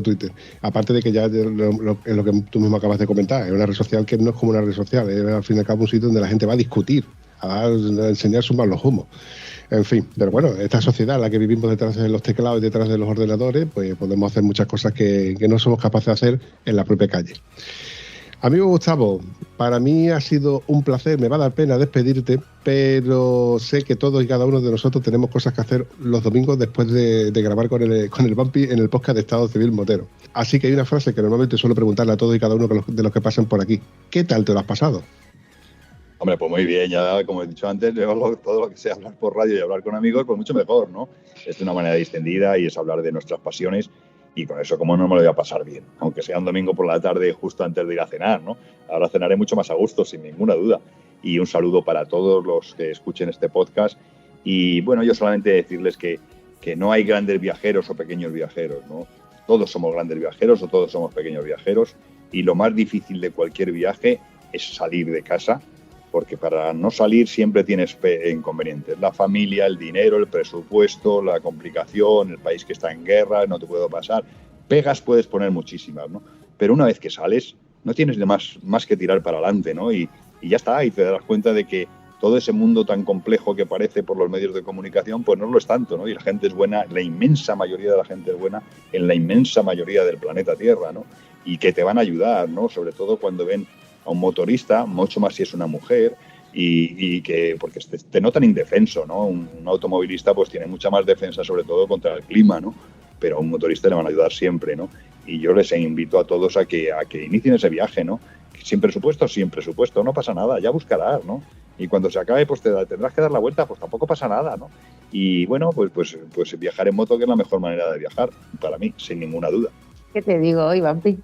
Twitter. Aparte de que ya es lo que tú mismo acabas de comentar, es una red social que no es como una red social, es al fin y al cabo un sitio donde la gente va a discutir, a enseñar sus malos humos. En fin, pero bueno, esta sociedad en la que vivimos detrás de los teclados y detrás de los ordenadores, pues podemos hacer muchas cosas que no somos capaces de hacer en la propia calle. Amigo Gustavo, para mí ha sido un placer, me va a dar pena despedirte, pero sé que todos y cada uno de nosotros tenemos cosas que hacer los domingos después de grabar con el Bumpy en el podcast de Estado Civil Motero. Así que hay una frase que normalmente suelo preguntarle a todos y cada uno de los que pasan por aquí. ¿Qué tal te lo has pasado? Hombre, pues muy bien, ya como he dicho antes, todo lo que sea hablar por radio y hablar con amigos, pues mucho mejor, ¿no? Es de una manera distendida y es hablar de nuestras pasiones y con eso como no me lo voy a pasar bien, aunque sea un domingo por la tarde justo antes de ir a cenar, ¿no? Ahora cenaré mucho más a gusto, sin ninguna duda. Y un saludo para todos los que escuchen este podcast y bueno, yo solamente decirles que no hay grandes viajeros o pequeños viajeros, ¿no? Todos somos grandes viajeros o todos somos pequeños viajeros y lo más difícil de cualquier viaje es salir de casa, porque para no salir siempre tienes inconvenientes. La familia, el dinero, el presupuesto, la complicación, el país que está en guerra, no te puedo pasar. Pegas puedes poner muchísimas, ¿no? Pero una vez que sales, no tienes de más que tirar para adelante, ¿no? Y ya está, y te das cuenta de que todo ese mundo tan complejo que parece por los medios de comunicación, pues no lo es tanto, ¿no? Y la gente es buena, la inmensa mayoría de la gente es buena en la inmensa mayoría del planeta Tierra, ¿no? Y que te van a ayudar, ¿no? Sobre todo cuando ven a un motorista, mucho más si es una mujer, y que porque te notan indefenso, ¿no? Un automovilista pues tiene mucha más defensa, sobre todo contra el clima, ¿no? Pero a un motorista le van a ayudar siempre, ¿no? Y yo les invito a todos a que inicien ese viaje, ¿no? Sin presupuesto, no pasa nada, ya buscarás, ¿no? Y cuando se acabe, pues tendrás que dar la vuelta, pues tampoco pasa nada, ¿no? Y bueno, pues viajar en moto, que es la mejor manera de viajar, para mí, sin ninguna duda. ¿Qué te digo hoy, Vampi?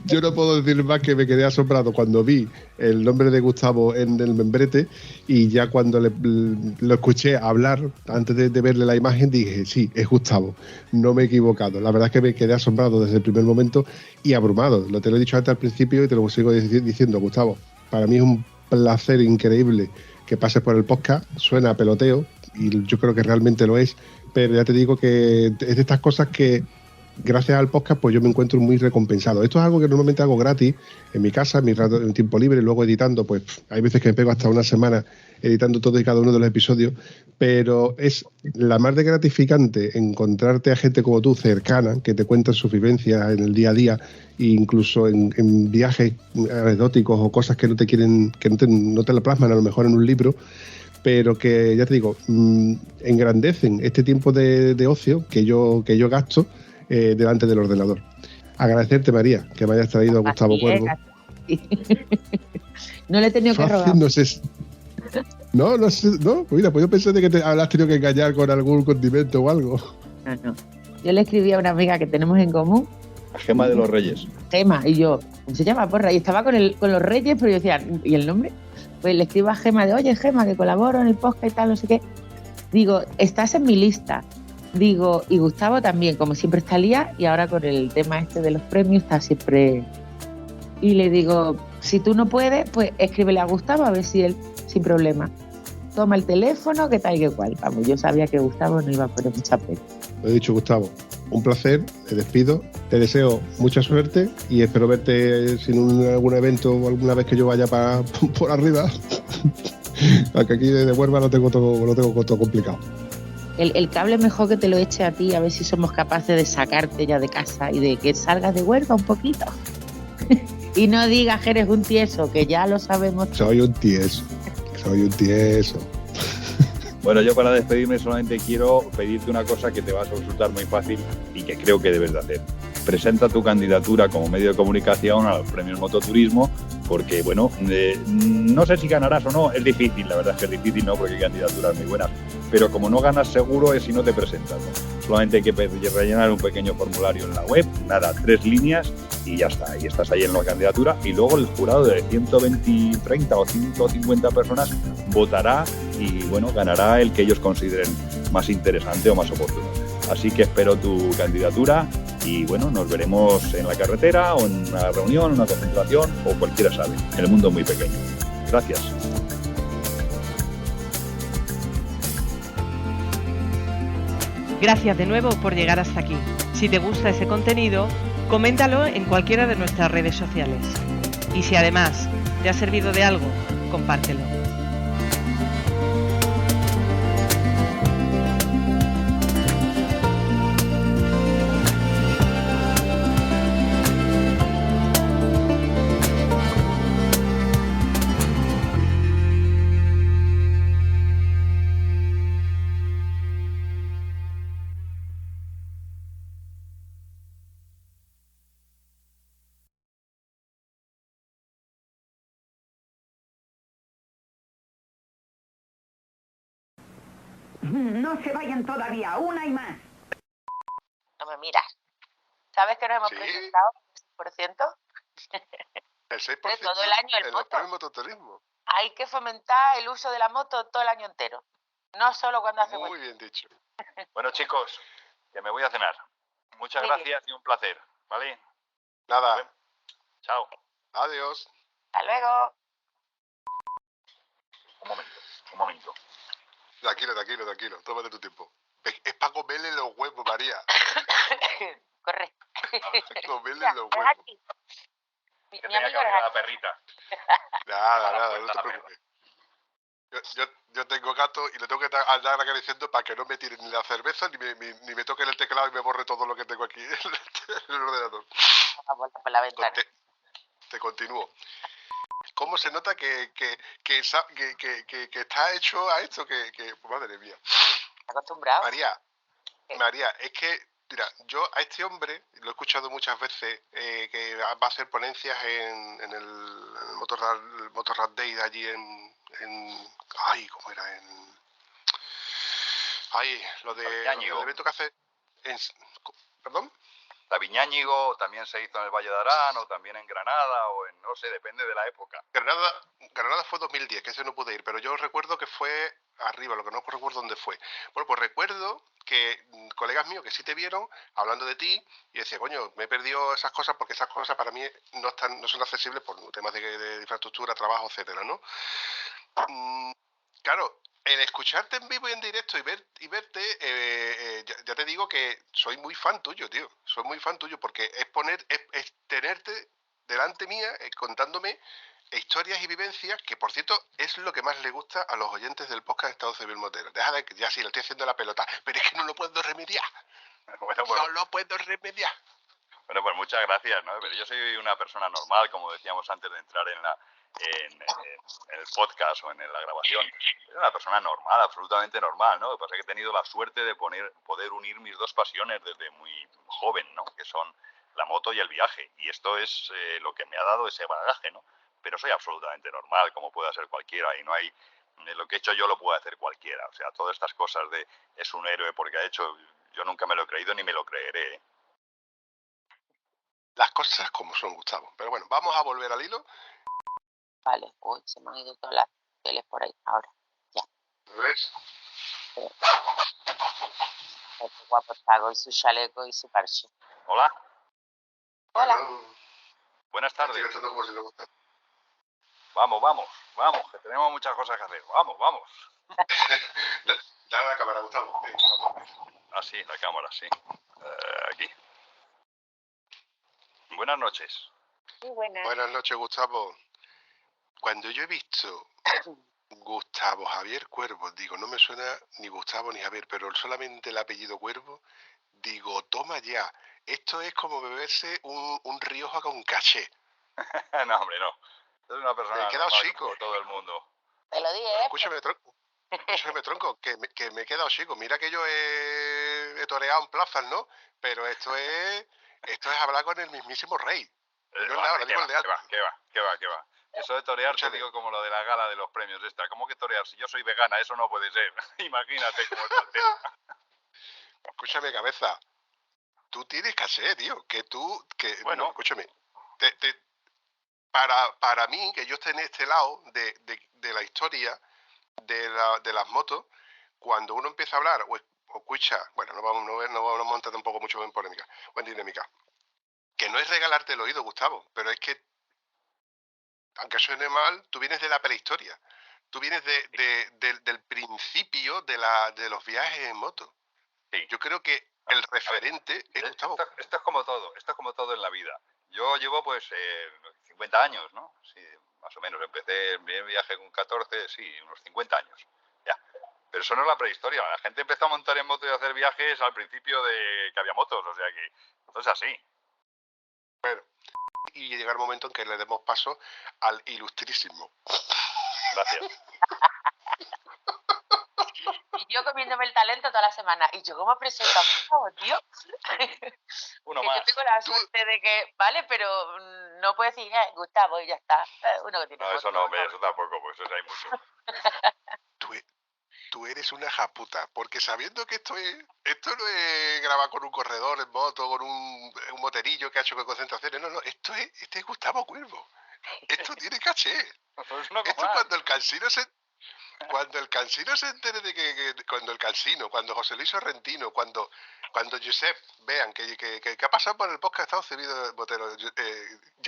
Yo no puedo decir más que me quedé asombrado cuando vi el nombre de Gustavo en el membrete y ya cuando lo escuché hablar, antes de verle la imagen, dije, sí, es Gustavo, no me he equivocado. La verdad es que me quedé asombrado desde el primer momento y abrumado. Te lo he dicho antes al principio y te lo sigo diciendo, Gustavo. Para mí es un placer increíble que pases por el podcast. Suena a peloteo y yo creo que realmente lo es, pero ya te digo que es de estas cosas que gracias al podcast pues yo me encuentro muy recompensado. Esto es algo que normalmente hago gratis en mi casa, en mi rato, en tiempo libre, luego editando, pues hay veces que me pego hasta una semana editando todo y cada uno de los episodios, pero es la más de gratificante encontrarte a gente como tú, cercana, que te cuentan sus vivencias en el día a día, e incluso en viajes anecdóticos o cosas que no te quieren, que no te la plasman a lo mejor en un libro, pero que, ya te digo, engrandecen este tiempo de ocio que yo gasto delante del ordenador. Agradecerte, María, que me hayas traído a Gustavo Cuervo. No le he tenido que rogar. No sé. No, mira, pues yo pensé de que te habrás tenido que engañar con algún condimento o algo. No. Yo le escribí a una amiga que tenemos en común. A Gema de los Reyes. Gema, y yo, ¿cómo se llama? Porra, y estaba con los Reyes, pero yo decía, ¿y el nombre? Pues le escribo a Gema de, oye, Gema, que colaboro en el podcast y tal, no sé qué. Digo, estás en mi lista. Digo, y Gustavo también, como siempre está lía, y ahora con el tema este de los premios está siempre... Y le digo, si tú no puedes, pues escríbele a Gustavo a ver si él, sin problema, toma el teléfono, que tal y que cual. Vamos, yo sabía que Gustavo no iba a poner mucha pena. Lo he dicho, Gustavo, un placer, te despido, te deseo mucha suerte y espero verte sin algún evento o alguna vez que yo vaya por arriba, aunque aquí de Huelva lo tengo todo complicado. El cable mejor que te lo eche a ti, a ver si somos capaces de sacarte ya de casa y de que salgas de Huelva un poquito. Y no digas que eres un tieso, que ya lo sabemos. Soy un tieso. Bueno, yo para despedirme solamente quiero pedirte una cosa que te va a resultar muy fácil y que creo que debes de hacer. Presenta tu candidatura como medio de comunicación a los premios Mototurismo, porque, bueno, no sé si ganarás o no, es difícil, la verdad es que es difícil, ¿no? Porque hay candidaturas muy buenas, pero como no ganas seguro es si no te presentas, ¿no? Solamente hay que rellenar un pequeño formulario en la web, 3 líneas y ya está, y estás ahí en la candidatura y luego el jurado de 120, 30 o 150 personas votará y, bueno, ganará el que ellos consideren más interesante o más oportuno. Así que espero tu candidatura Y bueno, nos veremos en la carretera o en una reunión, una concentración o cualquiera sabe. El mundo es muy pequeño. Gracias. Gracias de nuevo por llegar hasta aquí. Si te gusta ese contenido, coméntalo en cualquiera de nuestras redes sociales. Y si además te ha servido de algo, compártelo. No se vayan todavía, una y más. No me miras. ¿Sabes que nos hemos presentado el 6%? El 6% de todo el año en los premios mototurismo. Hay que fomentar el uso de la moto todo el año entero. No solo cuando hace Muy bien dicho. Bueno, chicos, que me voy a cenar. Muchas gracias y un placer, ¿vale? Nada. Chao. Adiós. Hasta luego. Un momento. Tranquilo. Tómate tu tiempo. Es para comerle los huevos, María. Corre. Comerle los huevos. Mi amigo era la perrita. Nada, no te preocupes. Yo tengo gato y le tengo que andar acariciando para que no me tiren ni la cerveza ni me toquen el teclado y me borre todo lo que tengo aquí en el ordenador. Por la ventana. Te continúo. ¿Cómo se nota que está hecho a esto? Madre mía. Acostumbrado. María, es que, mira, yo a este hombre lo he escuchado muchas veces que va a hacer ponencias en el Motorrad Day de allí ¿cómo era? Lo de el evento que hace ¿Perdón? Tabiñáñigo también se hizo en el Valle de Arán o también en Granada o en, no sé, depende de la época. Granada fue 2010, que ese no pude ir, pero yo recuerdo que fue arriba, lo que no recuerdo dónde fue. Bueno, pues recuerdo que colegas míos que sí te vieron hablando de ti y decía, coño, me he perdido esas cosas porque esas cosas para mí no son accesibles por temas de infraestructura, trabajo, etcétera, ¿no? Claro, el escucharte en vivo y en directo y verte, ya te digo que soy muy fan tuyo, tío. Soy muy fan tuyo porque es tenerte delante mía contándome historias y vivencias que, por cierto, es lo que más le gusta a los oyentes del podcast Estado Civil Motero. Deja de que ya sí, le estoy haciendo la pelota, pero es que no lo puedo remediar. No lo puedo remediar. Bueno, pues muchas gracias, ¿no? Pero yo soy una persona normal, como decíamos antes de entrar en el podcast o en la grabación. Soy una persona normal, absolutamente normal, ¿no? Lo que pasa es que he tenido la suerte de poder unir mis dos pasiones desde muy joven, ¿no? Que son la moto y el viaje. Y esto es lo que me ha dado ese bagaje, ¿no? Pero soy absolutamente normal, como pueda ser cualquiera, y no hay... Lo que he hecho yo lo puede hacer cualquiera. O sea, todas estas cosas de es un héroe porque ha hecho... Yo nunca me lo he creído ni me lo creeré, ¿eh? Las cosas como son, Gustavo. Pero bueno, vamos a volver al hilo. Vale, uy, se me han ido todas las teles por ahí. Ahora, ya. ¿Ves? Qué guapo está con su chaleco y su parche. Hola. Hola. Buenas tardes. Estoy gastando como si no gusta. Vamos, que tenemos muchas cosas que hacer. Vamos. Dale la cámara, Gustavo. Venga, vamos. Ah, sí, la cámara, sí. Aquí. Buenas noches. Muy buenas. Buenas noches, Gustavo. Cuando yo he visto Gustavo Javier Cuervo, digo, no me suena ni Gustavo ni Javier, pero solamente el apellido Cuervo, digo, toma ya, esto es como beberse un Rioja con caché. No, hombre, no. Es una persona me he quedado normal chico. como todo el mundo. Te lo dije, Bueno, escúchame, tronco, que me he quedado chico. Mira que yo he toreado en plazas, ¿no? Pero esto es hablar con el mismísimo rey. No es nada, digo el de alto. ¿Qué va? Eso de torear, te digo como lo de la gala de los premios esta. ¿Cómo que torear? Si yo soy vegana, eso no puede ser. Imagínate cómo está el tema. Escúchame, cabeza. Tú tienes que hacer, tío. Bueno. No, escúchame. Para mí, que yo esté en este lado de la historia de las motos, cuando uno empieza a hablar, o Cuicha, bueno, no vamos a montar tampoco mucho en polémica o en dinámica, que no es regalarte el oído, Gustavo, pero es que, aunque suene mal, tú vienes de la prehistoria. Tú vienes del principio de los viajes en moto. Sí. Yo creo que el referente es Gustavo. Esto es como todo en la vida. Yo llevo pues 50 años, ¿no? Sí, más o menos. Empecé mi viaje con 14, sí, unos 50 años. Ya. Pero eso no es la prehistoria. La gente empezó a montar en moto y a hacer viajes al principio de que había motos, o sea que esto es así. Bueno, y llegar el momento en que le demos paso al ilustrísimo. Gracias. Y yo comiéndome el talento toda la semana. Y yo como presentador, tío. Uno que más. yo tengo la suerte de que, vale, pero no puedo decir, Gustavo, y ya está. Uno que tiene No, eso no, eso tampoco, pues eso hay mucho. Tú eres una japuta, porque sabiendo que esto no es grabar con un corredor en moto, con un moterillo que ha hecho con concentraciones, no, este es Gustavo Cuervo. Esto tiene caché. Esto cuando el Cansino se entere de que cuando el Cansino, cuando José Luis Sorrentino, cuando Josep vean que ha pasado por el podcast Estado Civil Motero,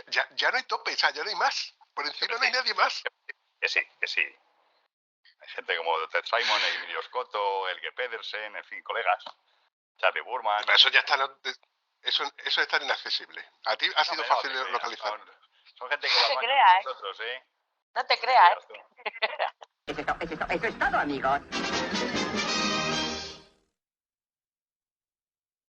ya no hay tope, o sea, ya no hay más. Por encima no hay nadie más. Que sí. Hay gente como Ted Simon, Emilio Scotto, Elge Pedersen, en fin, colegas. Charlie Burman. Pero eso ya está... Eso es tan inaccesible. A ti ha sido fácil localizar. Son gente que va te con creas, nosotros, ¿eh? No te creas, Eso es todo, amigos.